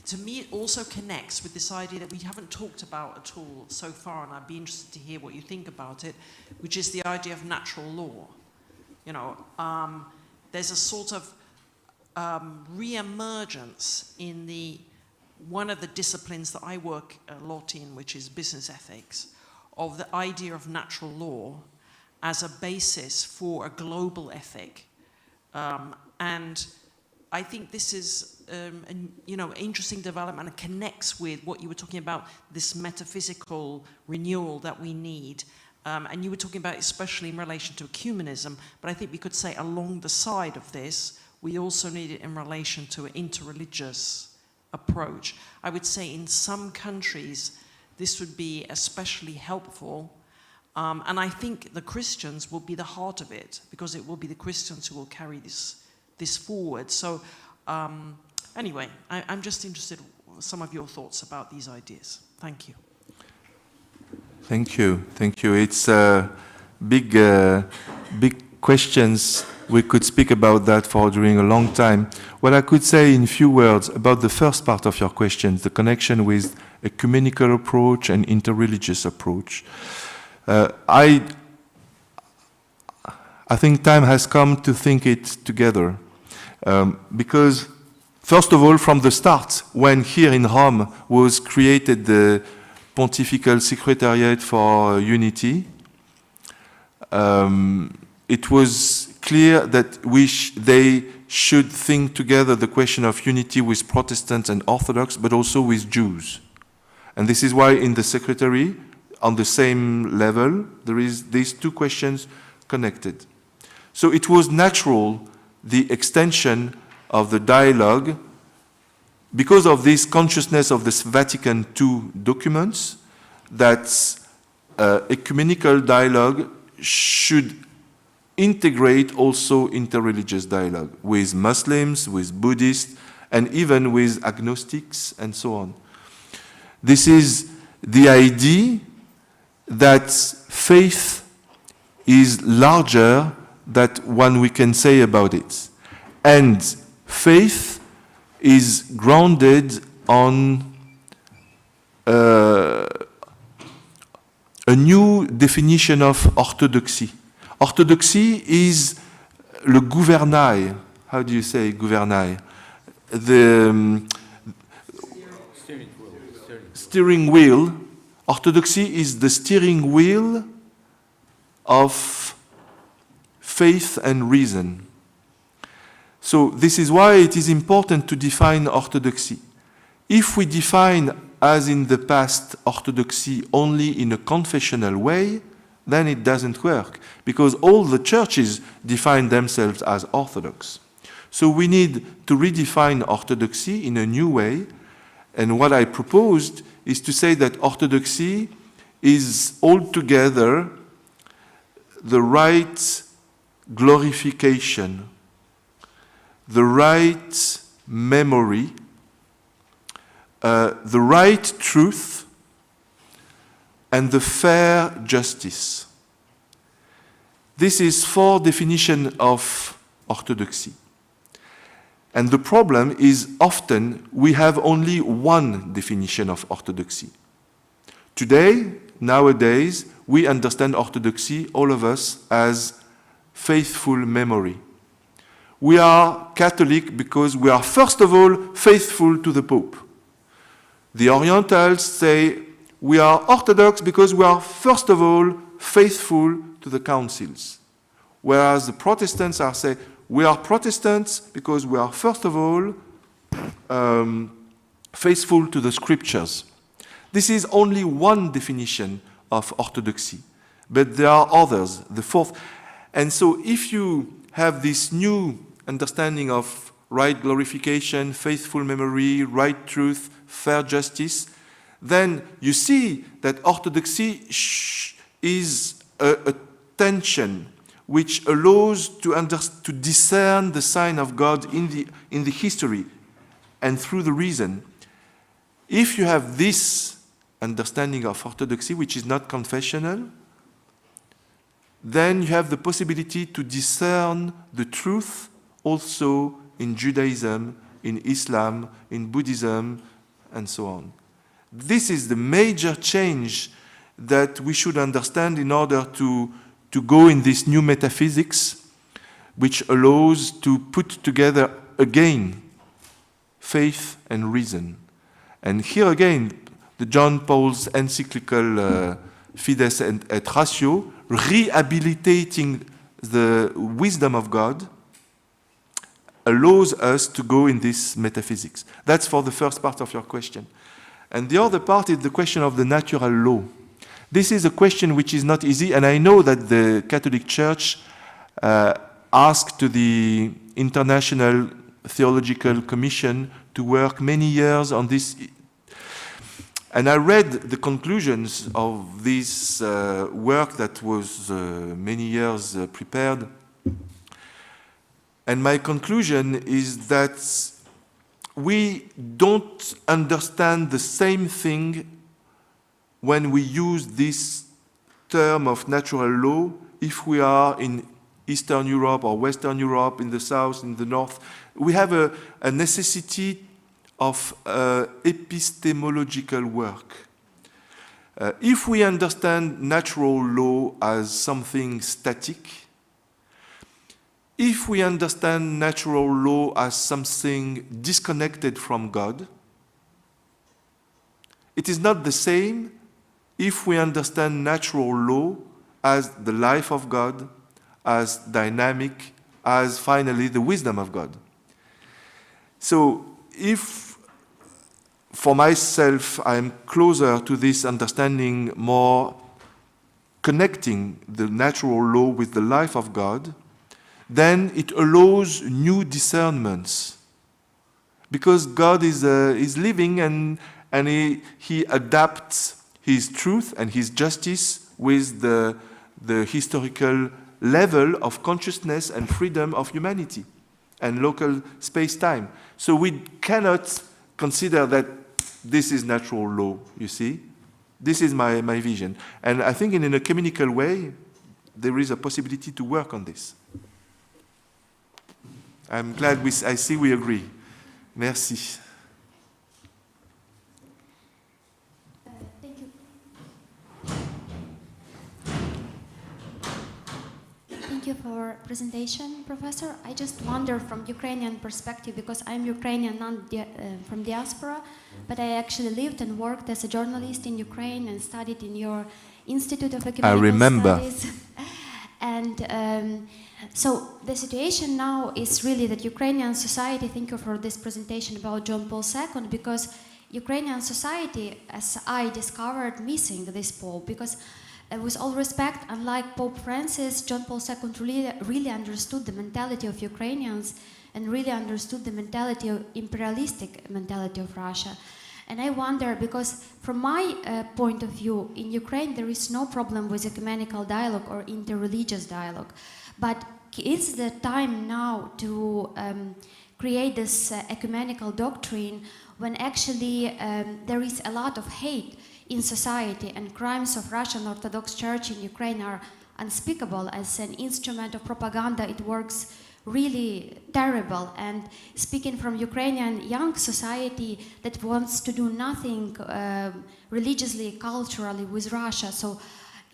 to me, it also connects with this idea that we haven't talked about at all so far, and I'd be interested to hear what you think about it, which is the idea of natural law. You know, there's a sort of re-emergence in one of the disciplines that I work a lot in, which is business ethics, of the idea of natural law as a basis for a global ethic. And I think this is an interesting development and connects with what you were talking about, this metaphysical renewal that we need. And you were talking about especially in relation to ecumenism, but I think we could say along the side of this, we also need it in relation to an interreligious approach. I would say in some countries, this would be especially helpful. And I think the Christians will be the heart of it, because it will be the Christians who will carry this forward. So anyway, I'm just interested in some of your thoughts about these ideas. Thank you. Thank you. Thank you. It's big questions. We could speak about that for during a long time. What I could say in few words about the first part of your questions, the connection with ecumenical approach and interreligious approach. I think time has come to think it together. Because, first of all, from the start, when here in Rome was created the Pontifical Secretariat for Unity, it was clear that they should think together the question of unity with Protestants and Orthodox, but also with Jews. And this is why in the Secretary, on the same level, there is these two questions connected. So it was natural, the extension of the dialogue, because of this consciousness of this Vatican II documents, that ecumenical dialogue should integrate also interreligious dialogue with Muslims, with Buddhists, and even with agnostics and so on. This is the idea that faith is larger than what we can say about it. And faith is grounded on a new definition of orthodoxy. Orthodoxy is le gouvernail. How do you say gouvernail? The steering wheel. Orthodoxy is the steering wheel of faith and reason. So this is why it is important to define orthodoxy. If we define, as in the past, orthodoxy only in a confessional way, then it doesn't work, because all the churches define themselves as orthodox. So we need to redefine orthodoxy in a new way, and what I proposed is to say that orthodoxy is altogether the right glorification, the right memory, the right truth, and the fair justice. This is four definitions of orthodoxy. And the problem is often we have only one definition of orthodoxy. Today, nowadays, we understand orthodoxy, all of us, as faithful memory. We are Catholic because we are, first of all, faithful to the Pope. The Orientals say we are Orthodox because we are, first of all, faithful to the councils. Whereas the Protestants are saying, we are Protestants because we are, first of all, faithful to the scriptures. This is only one definition of orthodoxy, but there are others, the fourth. And so if you have this new understanding of right glorification, faithful memory, right truth, fair justice, then you see that orthodoxy is a tension which allows to discern the sign of God in the history and through the reason. If you have this understanding of orthodoxy, which is not confessional, then you have the possibility to discern the truth also in Judaism, in Islam, in Buddhism, and so on. This is the major change that we should understand in order to go in this new metaphysics, which allows to put together again faith and reason. And here again, the John Paul's encyclical Fides et Ratio, rehabilitating the wisdom of God, allows us to go in this metaphysics. That's for the first part of your question. And the other part is the question of the natural law. This is a question which is not easy, and I know that the Catholic Church asked to the International Theological Commission to work many years on this. And I read the conclusions of this work that was many years prepared. And my conclusion is that we don't understand the same thing when we use this term of natural law if we are in Eastern Europe or Western Europe, in the South, in the North. We have a necessity of epistemological work. If we understand natural law as something static, if we understand natural law as something disconnected from God, it is not the same if we understand natural law as the life of God, as dynamic, as finally the wisdom of God. So if for myself I'm closer to this understanding, more connecting the natural law with the life of God, then it allows new discernments. Because God is living and he adapts his truth and his justice with the historical level of consciousness and freedom of humanity and local space-time. So we cannot consider that this is natural law, you see. This is my vision. And I think in an ecumenical way, there is a possibility to work on this. I'm glad I see we agree. Merci. Thank you. Thank you for presentation, Professor. I just wonder from Ukrainian perspective, because I'm Ukrainian, not from diaspora, but I actually lived and worked as a journalist in Ukraine and studied in your Instytut of Ecumenical I remember. Studies. And so the situation now is really that Ukrainian society, thank you for this presentation about John Paul II, because Ukrainian society, as I discovered, missing this Pope, because with all respect, unlike Pope Francis, John Paul II really understood the mentality of Ukrainians and really understood the mentality of imperialistic mentality of Russia. And I wonder, because from my point of view, in Ukraine there is no problem with ecumenical dialogue or interreligious dialogue. But is the time now to create this ecumenical doctrine when actually there is a lot of hate in society and crimes of Russian Orthodox Church in Ukraine are unspeakable as an instrument of propaganda? It works really terrible. And speaking from Ukrainian young society that wants to do nothing religiously, culturally with Russia, so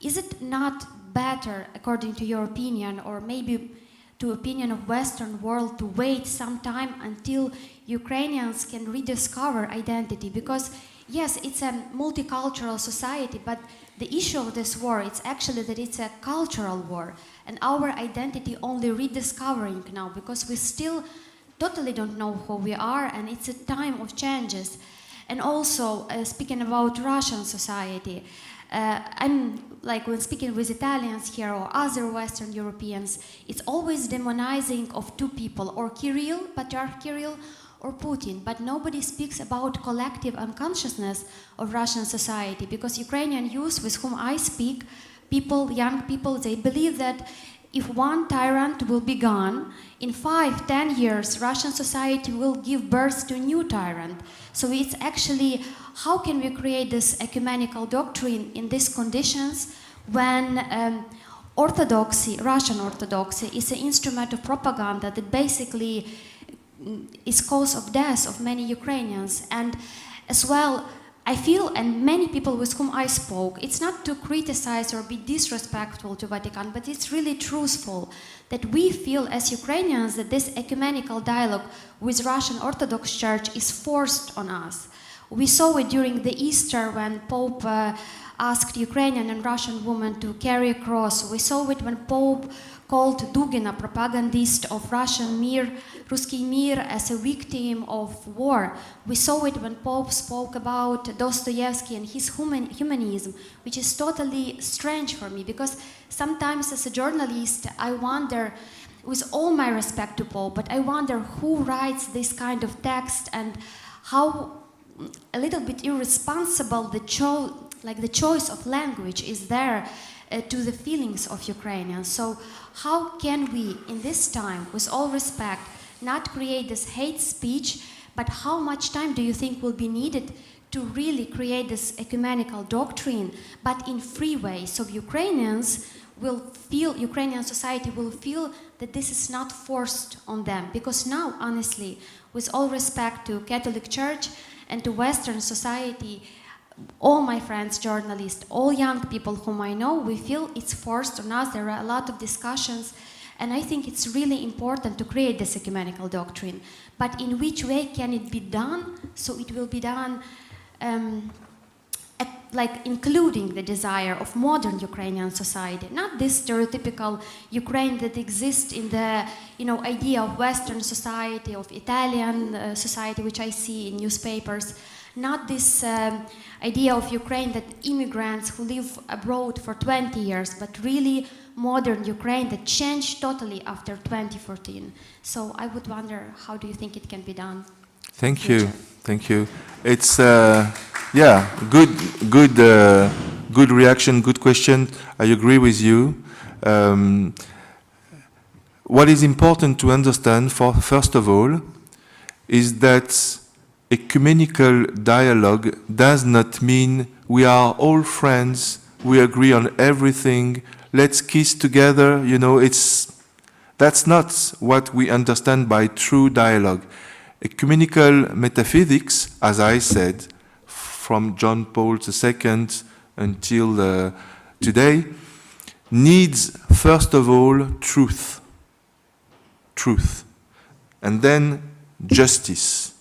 is it not better, according to your opinion, or maybe to opinion of Western world, to wait some time until Ukrainians can rediscover identity? Because yes, it's a multicultural society, but the issue of this war is actually that it's a cultural war, and our identity only rediscovering now, because we still totally don't know who we are, and it's a time of changes. And also, speaking about Russian society, I'm like when speaking with Italians here or other Western Europeans, it's always demonizing of two people, or Kirill, Patriarch Kirill, or Putin, but nobody speaks about collective unconsciousness of Russian society, because Ukrainian youth with whom I speak, people, young people, they believe that if one tyrant will be gone, in 5-10 years, Russian society will give birth to a new tyrant. So it's actually, how can we create this ecumenical doctrine in these conditions when orthodoxy, Russian orthodoxy, is an instrument of propaganda that basically is cause of death of many Ukrainians. And as well, I feel, and many people with whom I spoke, it's not to criticize or be disrespectful to Vatican, but it's really truthful that we feel as Ukrainians that this ecumenical dialogue with Russian Orthodox Church is forced on us. We saw it during the Easter when Pope asked Ukrainian and Russian women to carry a cross. We saw it when Pope called Dugin, a propagandist of Russian Mir, Ruski Mir, as a victim of war. We saw it when Pope spoke about Dostoevsky and his humanism, which is totally strange for me, because sometimes as a journalist I wonder, with all my respect to Pope, but I wonder who writes this kind of text and how a little bit irresponsible the choice of language is there to the feelings of Ukrainians. So how can we, in this time, with all respect, not create this hate speech, but how much time do you think will be needed to really create this ecumenical doctrine, but in free way, so Ukrainians will feel, Ukrainian society will feel that this is not forced on them? Because now, honestly, with all respect to Catholic Church and to Western society, all my friends, journalists, all young people whom I know, we feel it's forced on us. There are a lot of discussions, and I think it's really important to create this ecumenical doctrine. But in which way can it be done? So it will be done like including the desire of modern Ukrainian society, not this stereotypical Ukraine that exists in the idea of Western society, of Italian society, which I see in newspapers. Not this idea of Ukraine that immigrants who live abroad for 20 years, but really modern Ukraine that changed totally after 2014. So I would wonder, how do you think it can be done? Thank you. Thank you. It's good reaction, good question. I agree with you. What is important to understand, first of all, is that ecumenical dialogue does not mean we are all friends, we agree on everything, let's kiss together. That's not what we understand by true dialogue. Ecumenical metaphysics, as I said, from John Paul II until today, needs first of all truth, and then justice,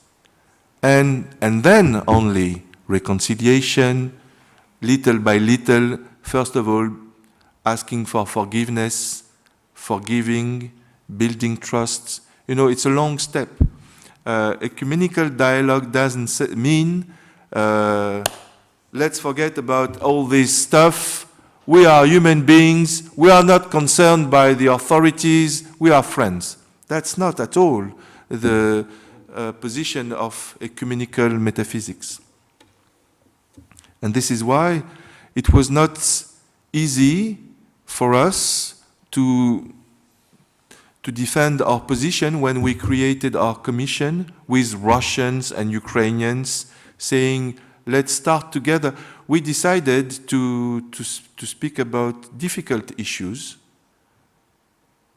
and then only reconciliation, little by little, first of all asking for forgiveness, forgiving, building trust. It's a long step. Ecumenical dialogue doesn't mean let's forget about all this stuff. We are human beings. We are not concerned by the authorities. We are friends. That's not at all the position of ecumenical metaphysics. And this is why it was not easy for us to defend our position when we created our commission with Russians and Ukrainians saying, let's start together. We decided to speak about difficult issues,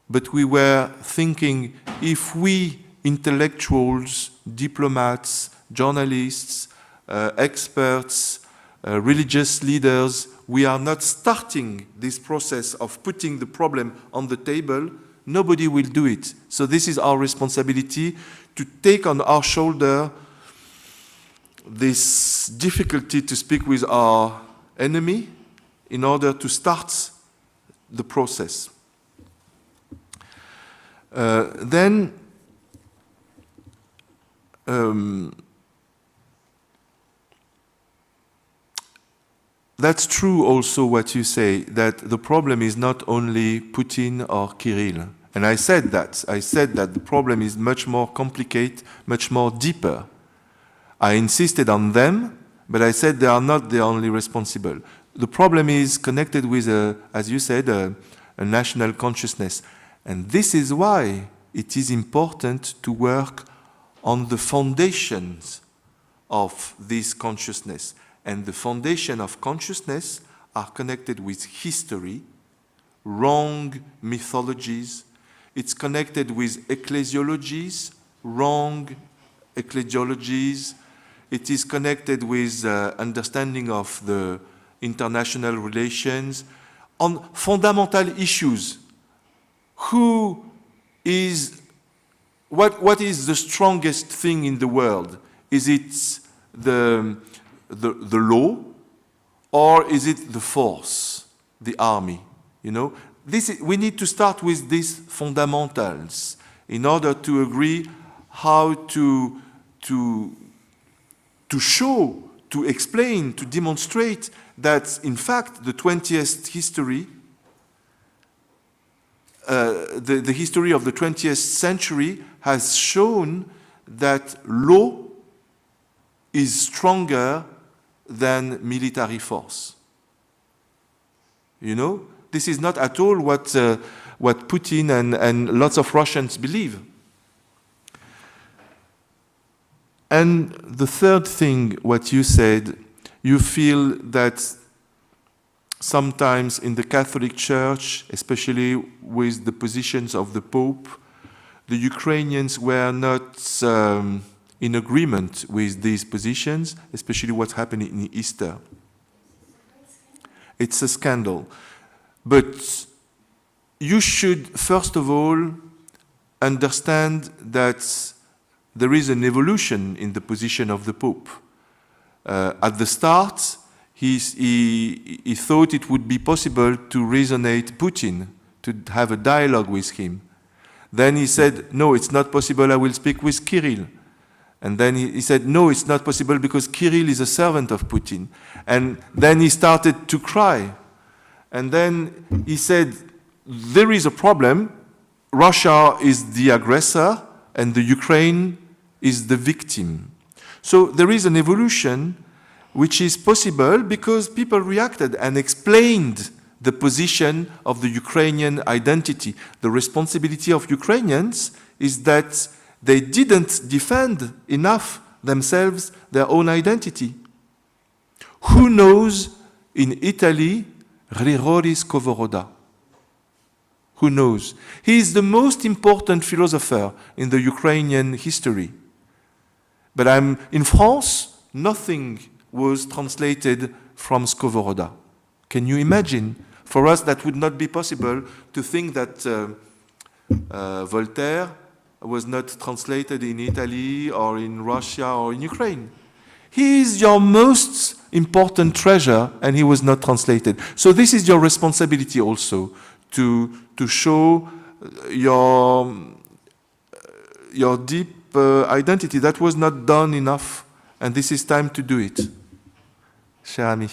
but we were thinking, if we intellectuals, diplomats, journalists, experts, religious leaders, we are not starting this process of putting the problem on the table, nobody will do it. So this is our responsibility, to take on our shoulder this difficulty to speak with our enemy, in order to start the process. Then that's true also what you say, that the problem is not only Putin or Kirill. And I said that. I said that the problem is much more complicated, much more deeper. I insisted on them, but I said they are not the only responsible. The problem is connected with, as you said, a national consciousness. And this is why it is important to work on the foundations of this consciousness. And the foundation of consciousness are connected with history, wrong mythologies. It's connected with ecclesiologies, wrong ecclesiologies. It is connected with understanding of the international relations on fundamental issues. Who is, what is the strongest thing in the world? Is it the law, or is it the force, the army? You know, we need to start with these fundamentals in order to agree how to show, to explain, to demonstrate that, in fact, the 20th history, the history of the 20th century has shown that law is stronger than military force. You know, this is not at all what Putin and lots of Russians believe. And the third thing, what you said, you feel that sometimes in the Catholic Church, especially with the positions of the Pope, the Ukrainians were not in agreement with these positions, especially what's happening in Easter. It's a scandal. But you should, first of all, understand that there is an evolution in the position of the Pope. At the start, he thought it would be possible to resonate Putin, to have a dialogue with him. Then he said, no, it's not possible, I will speak with Kirill. And then he said, no, it's not possible because Kirill is a servant of Putin. And then he started to cry. And then he said, there is a problem. Russia is the aggressor and the Ukraine is the victim. So there is an evolution which is possible because people reacted and explained the position of the Ukrainian identity. The responsibility of Ukrainians is that they didn't defend enough themselves, their own identity. Who knows in Italy Grigori Skovoroda? Who knows? He is the most important philosopher in the Ukrainian history. But in France, nothing was translated from Skovoroda. Can you imagine? For us, that would not be possible to think that Voltaire was not translated in Italy or in Russia or in Ukraine. He is your most important treasure and he was not translated. So this is your responsibility also to show your deep identity. That was not done enough and this is time to do it. Cher ami.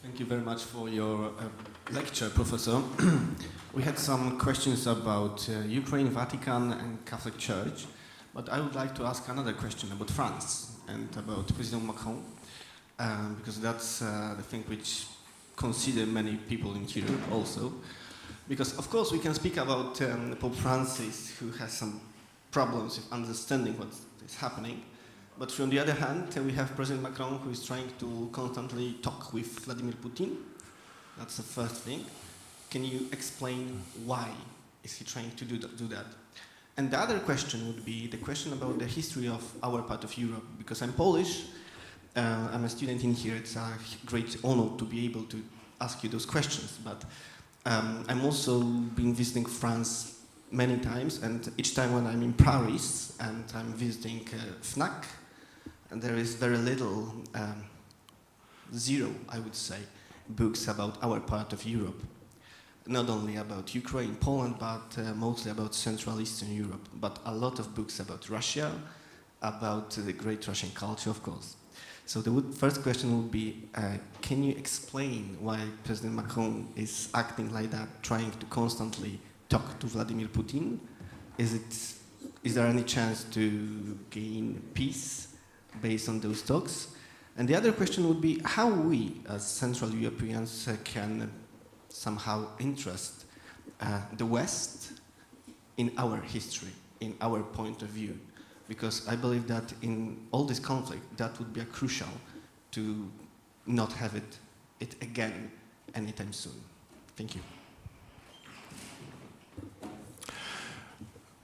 Thank you very much for your lecture, Professor. We had some questions about Ukraine, Vatican, and Catholic Church, but I would like to ask another question about France and about President Macron, because that's the thing which consider many people in Europe also. Because of course we can speak about Pope Francis, who has some problems with understanding what is happening, but from the other hand we have President Macron, who is trying to constantly talk with Vladimir Putin. That's the first thing. Can you explain why is he trying to do that? And the other question would be the question about the history of our part of Europe, because I'm Polish, I'm a student in here, it's a great honor to be able to ask you those questions, but I'm also been visiting France many times, and each time when I'm in Paris and I'm visiting FNAC, and there is very little zero, I would say, books about our part of Europe. Not only about Ukraine, Poland, but mostly about Central Eastern Europe. But a lot of books about Russia, about the great Russian culture, of course. So the first question would be, can you explain why President Macron is acting like that, trying to constantly talk to Vladimir Putin? Is there any chance to gain peace based on those talks? And the other question would be how we, as Central Europeans, can somehow interest the West in our history, in our point of view. Because I believe that in all this conflict, that would be crucial to not have it again anytime soon. Thank you.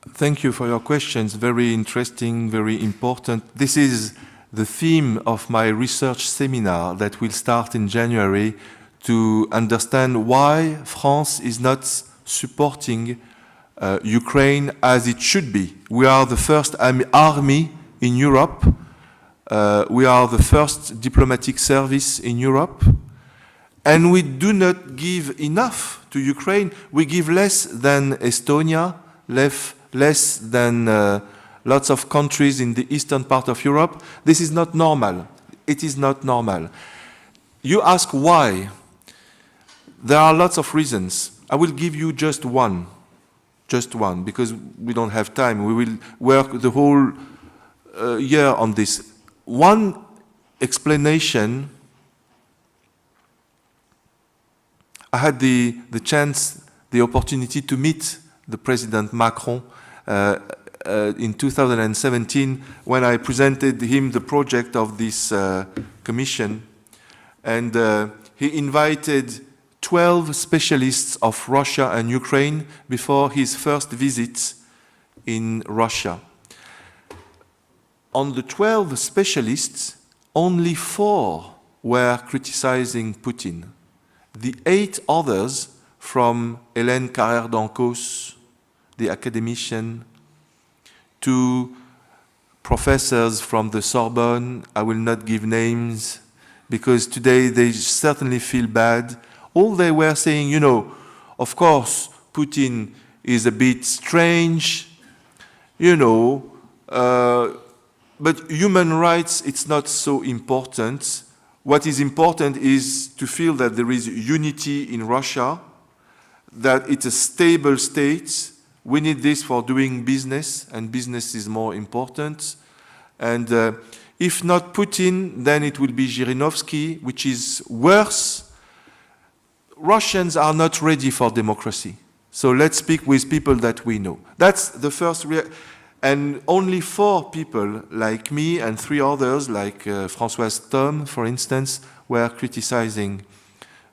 Thank you for your questions. Very interesting, very important. This is the theme of my research seminar that will start in January to understand why France is not supporting Ukraine as it should be. We are the first army in Europe. We are the first diplomatic service in Europe. And we do not give enough to Ukraine. We give less than Estonia, less than lots of countries in the eastern part of Europe. This is not normal. It is not normal. You ask why. There are lots of reasons. I will give you just one, because we don't have time. We will work the whole year on this. One explanation, I had the chance, the opportunity to meet the President Macron in 2017 when I presented him the project of this commission, and he invited 12 specialists of Russia and Ukraine before his first visit in Russia. On the 12 specialists, only 4 were criticizing Putin. The 8 others, from Hélène Carrère d'Ancos, the academician, to professors from the Sorbonne, I will not give names, because today they certainly feel bad. All they were saying, you know, of course, Putin is a bit strange, you know, but human rights, it's not so important. What is important is to feel that there is unity in Russia, that it's a stable state. We need this for doing business, and business is more important. And if not Putin, then it will be Zhirinovsky, which is worse. Russians are not ready for democracy. So let's speak with people that we know. That's the first and only 4 people like me and 3 others, like Françoise Thom, for instance, were criticizing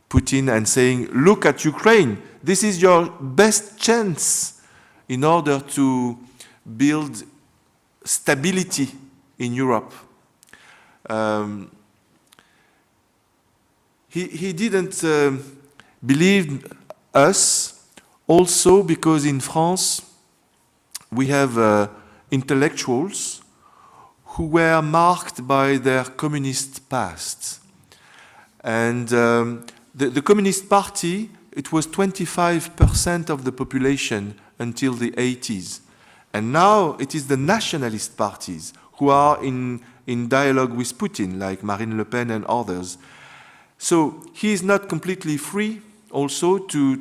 Putin and saying, look at Ukraine, this is your best chance in order to build stability in Europe. He didn't believe us also because in France we have intellectuals who were marked by their communist past. And the Communist Party, it was 25% of the population until the 80s. And now it is the nationalist parties who are in dialogue with Putin, like Marine Le Pen and others. So he is not completely free also to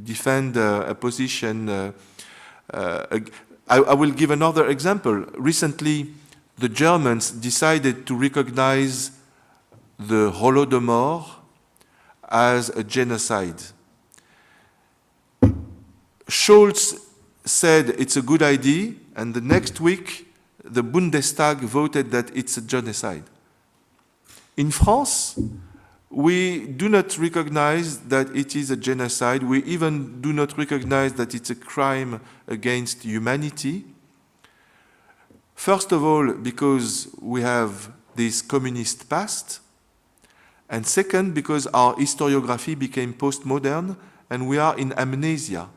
defend a position. I will give another example. Recently, the Germans decided to recognize the Holodomor as a genocide. Scholz said it's a good idea, and the next week, the Bundestag voted that it's a genocide. In France, we do not recognize that it is a genocide. We even do not recognize that it's a crime against humanity. First of all, because we have this communist past, and second, because our historiography became postmodern, and we are in amnesia.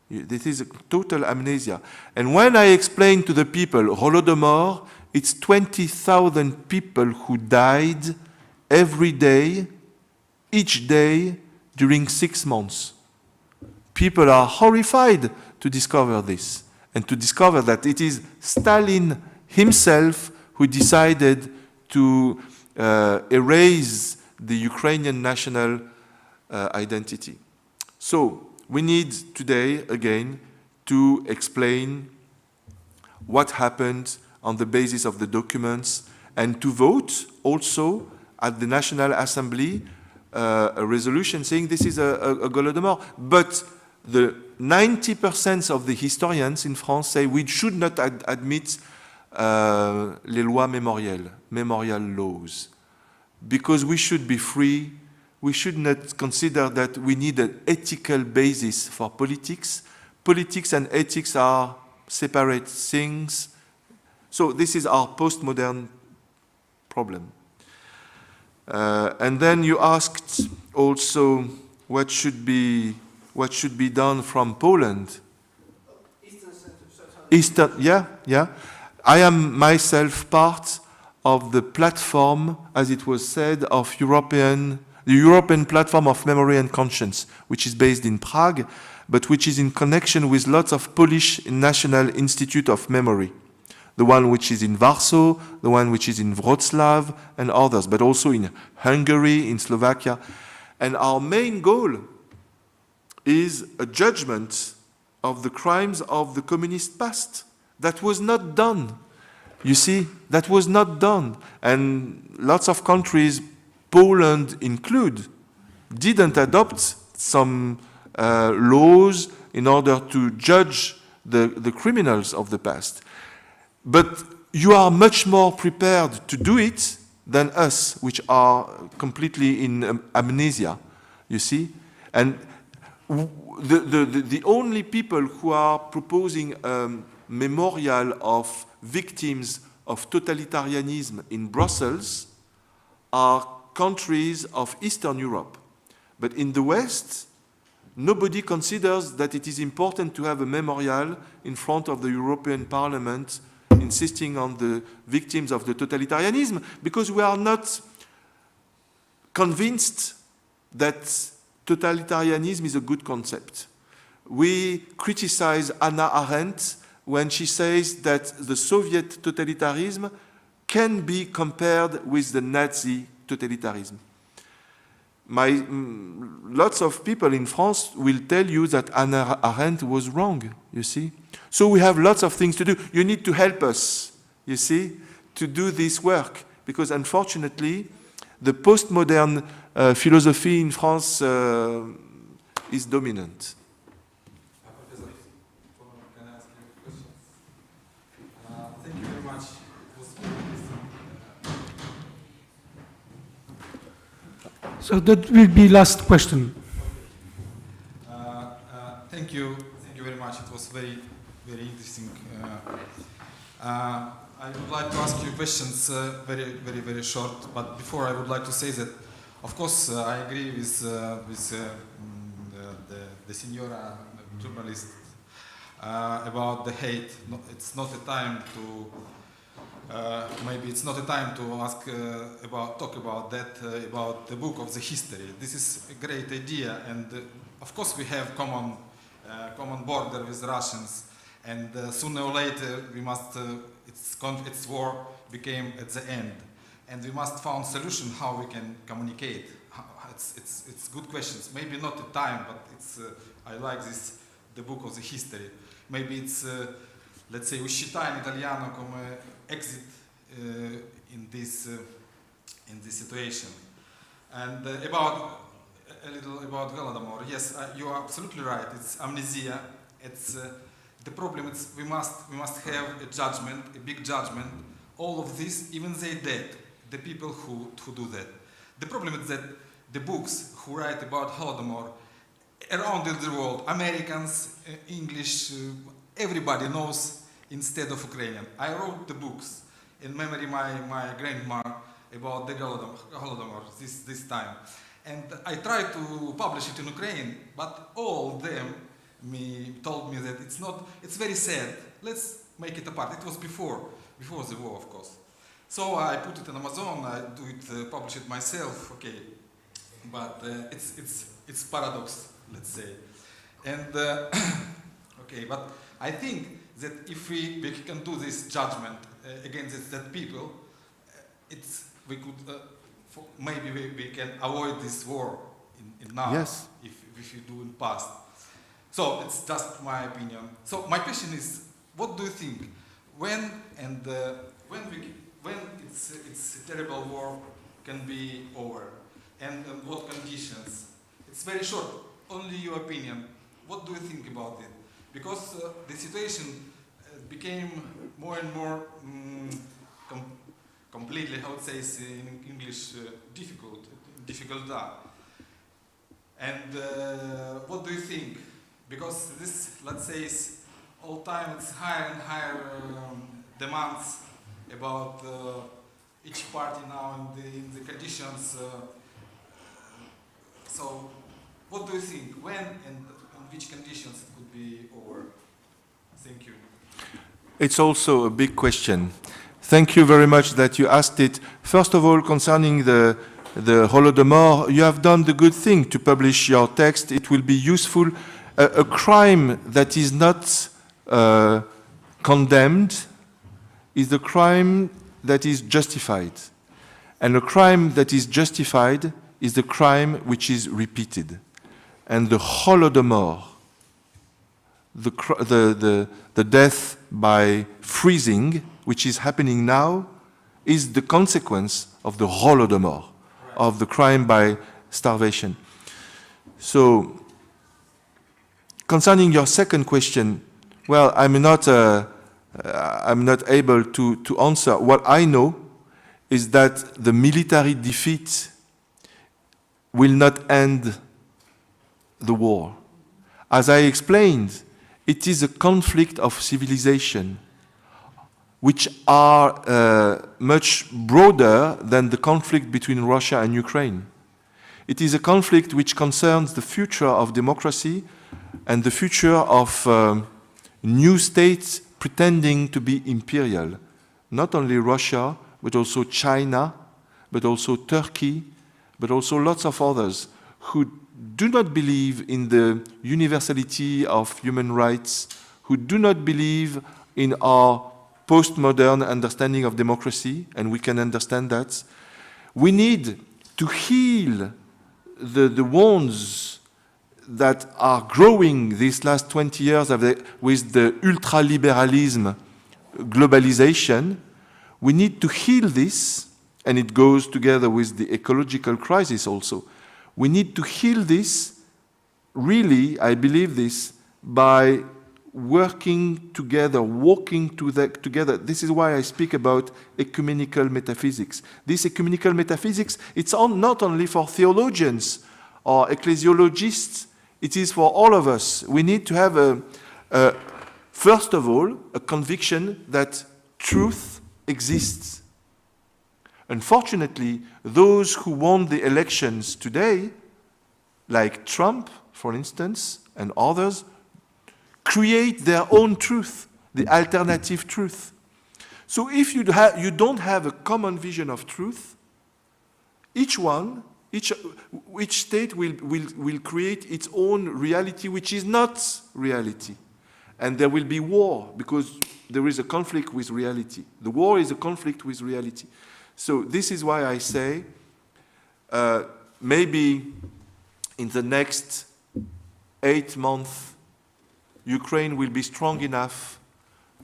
This is a total amnesia. And when I explain to the people, Holodomor, It's 20,000 people who died every day, each day, during 6 months. People are horrified to discover this, and to discover that it is Stalin himself who decided to erase the Ukrainian national identity. So we need today, again, to explain what happened on the basis of the documents, and to vote also at the National Assembly a resolution saying this is a Holodomor. But the 90% of the historians in France say we should not admit les lois mémorielles, memorial laws, because we should be free. We should not consider that we need an ethical basis for politics. Politics and ethics are separate things. So this is our postmodern problem. And then you asked also what should be done from Poland. Eastern, yeah. I am myself part of the platform, as it was said, of the European Platform of Memory and Conscience, which is based in Prague, but which is in connection with lots of Polish National Institute of Memory. The one which is in Warsaw, the one which is in Wrocław, and others, but also in Hungary, in Slovakia. And our main goal is a judgment of the crimes of the communist past. That was not done. You see, that was not done. And lots of countries, Poland included, didn't adopt some laws in order to judge the criminals of the past. But you are much more prepared to do it than us, which are completely in amnesia, you see? And the only people who are proposing a memorial of victims of totalitarianism in Brussels are countries of Eastern Europe. But in the West, nobody considers that it is important to have a memorial in front of the European Parliament insisting on the victims of the totalitarianism, because we are not convinced that totalitarianism is a good concept. We criticize Hannah Arendt when she says that the Soviet totalitarianism can be compared with the Nazi totalitarianism. Lots of people in France will tell you that Hannah Arendt was wrong, you see. So we have lots of things to do. You need to help us, you see, to do this work, because unfortunately, the postmodern philosophy in France is dominant. Can I ask you a question? Thank you very much. It was very interesting. So that will be last question. Thank you very much. It was very interesting. I would like to ask you questions, very short. But before, I would like to say that, of course, I agree with the senora journalist about the hate. No, it's not a time to. Maybe it's not a time to talk about that, about the book of the history. This is a great idea, and of course we have common border with Russians, and sooner or later we must. Its war became at the end, and we must find solution how we can communicate. It's good questions. Maybe not the time, but it's. I like this, the book of the history. Maybe it's. Let's say, uscita in italiano come exit in this situation. And a little about Holodomor. Yes, you are absolutely right. It's amnesia. It's the problem. It's we must have a judgment, a big judgment. All of this, even they dead, the people who do that. The problem is that the books who write about Holodomor around the world, Americans, English. Everybody knows instead of Ukrainian. I wrote the books in memory my grandma about the Holodomor this time. And I tried to publish it in Ukrainian, but all of them told me that it's very sad. Let's make it apart. It was before before the war, of course. So I put it on Amazon. I do it, publish it myself. Okay, but it's paradox, let's say. And okay, but I think that if we can do this judgment against that people, we could maybe we can avoid this war in now. Yes. If we do in past. So it's just my opinion. So my question is, what do you think? When it's a terrible war can be over, and what conditions? It's very short. Only your opinion. What do you think about it? Because the situation became more and more completely, how it says in English, difficult. And what do you think? Because this, let's say, is all time it's higher and higher demands about each party now in the conditions. So, what do you think? When and on which conditions it could be over? Thank you. It's also a big question. Thank you very much that you asked it. First of all, concerning the Holodomor, you have done the good thing to publish your text. It will be useful. A crime that is not condemned is the crime that is justified. And a crime that is justified is the crime which is repeated. And the Holodomor, the death by freezing, which is happening now, is the consequence of the Holodomor, of the crime by starvation. So, concerning your second question, well, I'm not able to answer. What I know is that the military defeat will not end the war. As I explained, it is a conflict of civilization, which are much broader than the conflict between Russia and Ukraine. It is a conflict which concerns the future of democracy and the future of new states pretending to be imperial. Not only Russia, but also China, but also Turkey, but also lots of others who do not believe in the universality of human rights, who do not believe in our postmodern understanding of democracy, and we can understand that. We need to heal the wounds that are growing these last 20 years with the ultraliberalism, globalization. We need to heal this, and it goes together with the ecological crisis also. We need to heal this, really, I believe this, by working together, walking together. This is why I speak about ecumenical metaphysics. This ecumenical metaphysics, it's not only for theologians or ecclesiologists, it is for all of us. We need to have, first of all, a conviction that truth exists. Unfortunately, those who won the elections today, like Trump, for instance, and others, create their own truth, the alternative truth. So if you don't have a common vision of truth, each state will create its own reality, which is not reality. And there will be war, because there is a conflict with reality. The war is a conflict with reality. So this is why I say, maybe in the next 8 months, Ukraine will be strong enough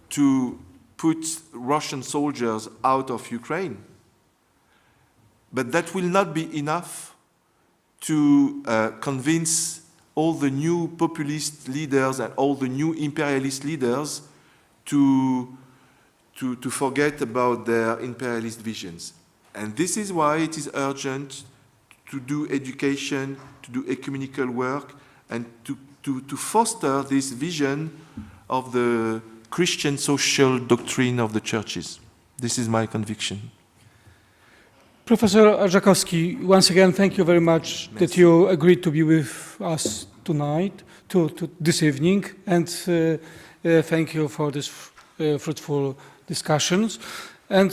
to put Russian soldiers out of Ukraine. But that will not be enough to convince all the new populist leaders and all the new imperialist leaders to forget about their imperialist visions. And this is why it is urgent to do education, to do ecumenical work, and to foster this vision of the Christian social doctrine of the churches. This is my conviction. Professor Arjakovsky, once again, thank you very much that you agreed to be with us tonight, to this evening, and thank you for this fruitful discussions. And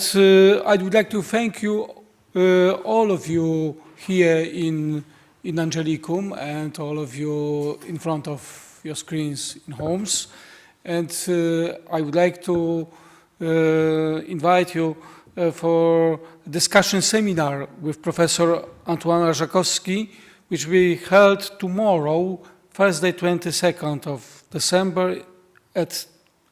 I would like to thank you, all of you here in Angelicum and all of you in front of your screens in homes. And I would like to invite you for a discussion seminar with Professor Antoine Arjakovsky, which will be held tomorrow, Thursday, 22nd of December at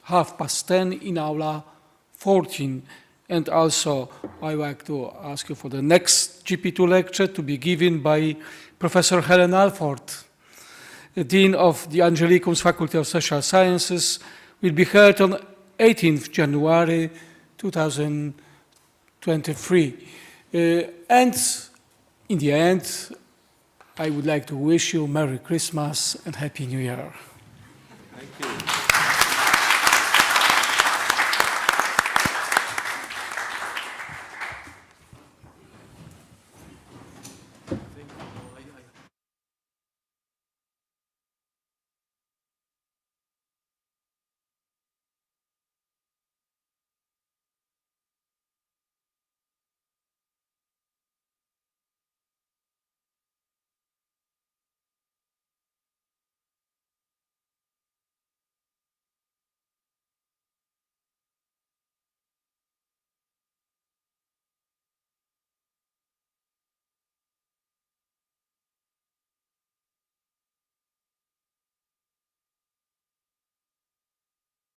10:30 in Aula 14. And also, I would like to ask you for the next JP2 lecture to be given by Professor Helen Alford, the Dean of the Angelicum's Faculty of Social Sciences, will be held on 18th January 2023. And in the end, I would like to wish you Merry Christmas and Happy New Year. Thank you.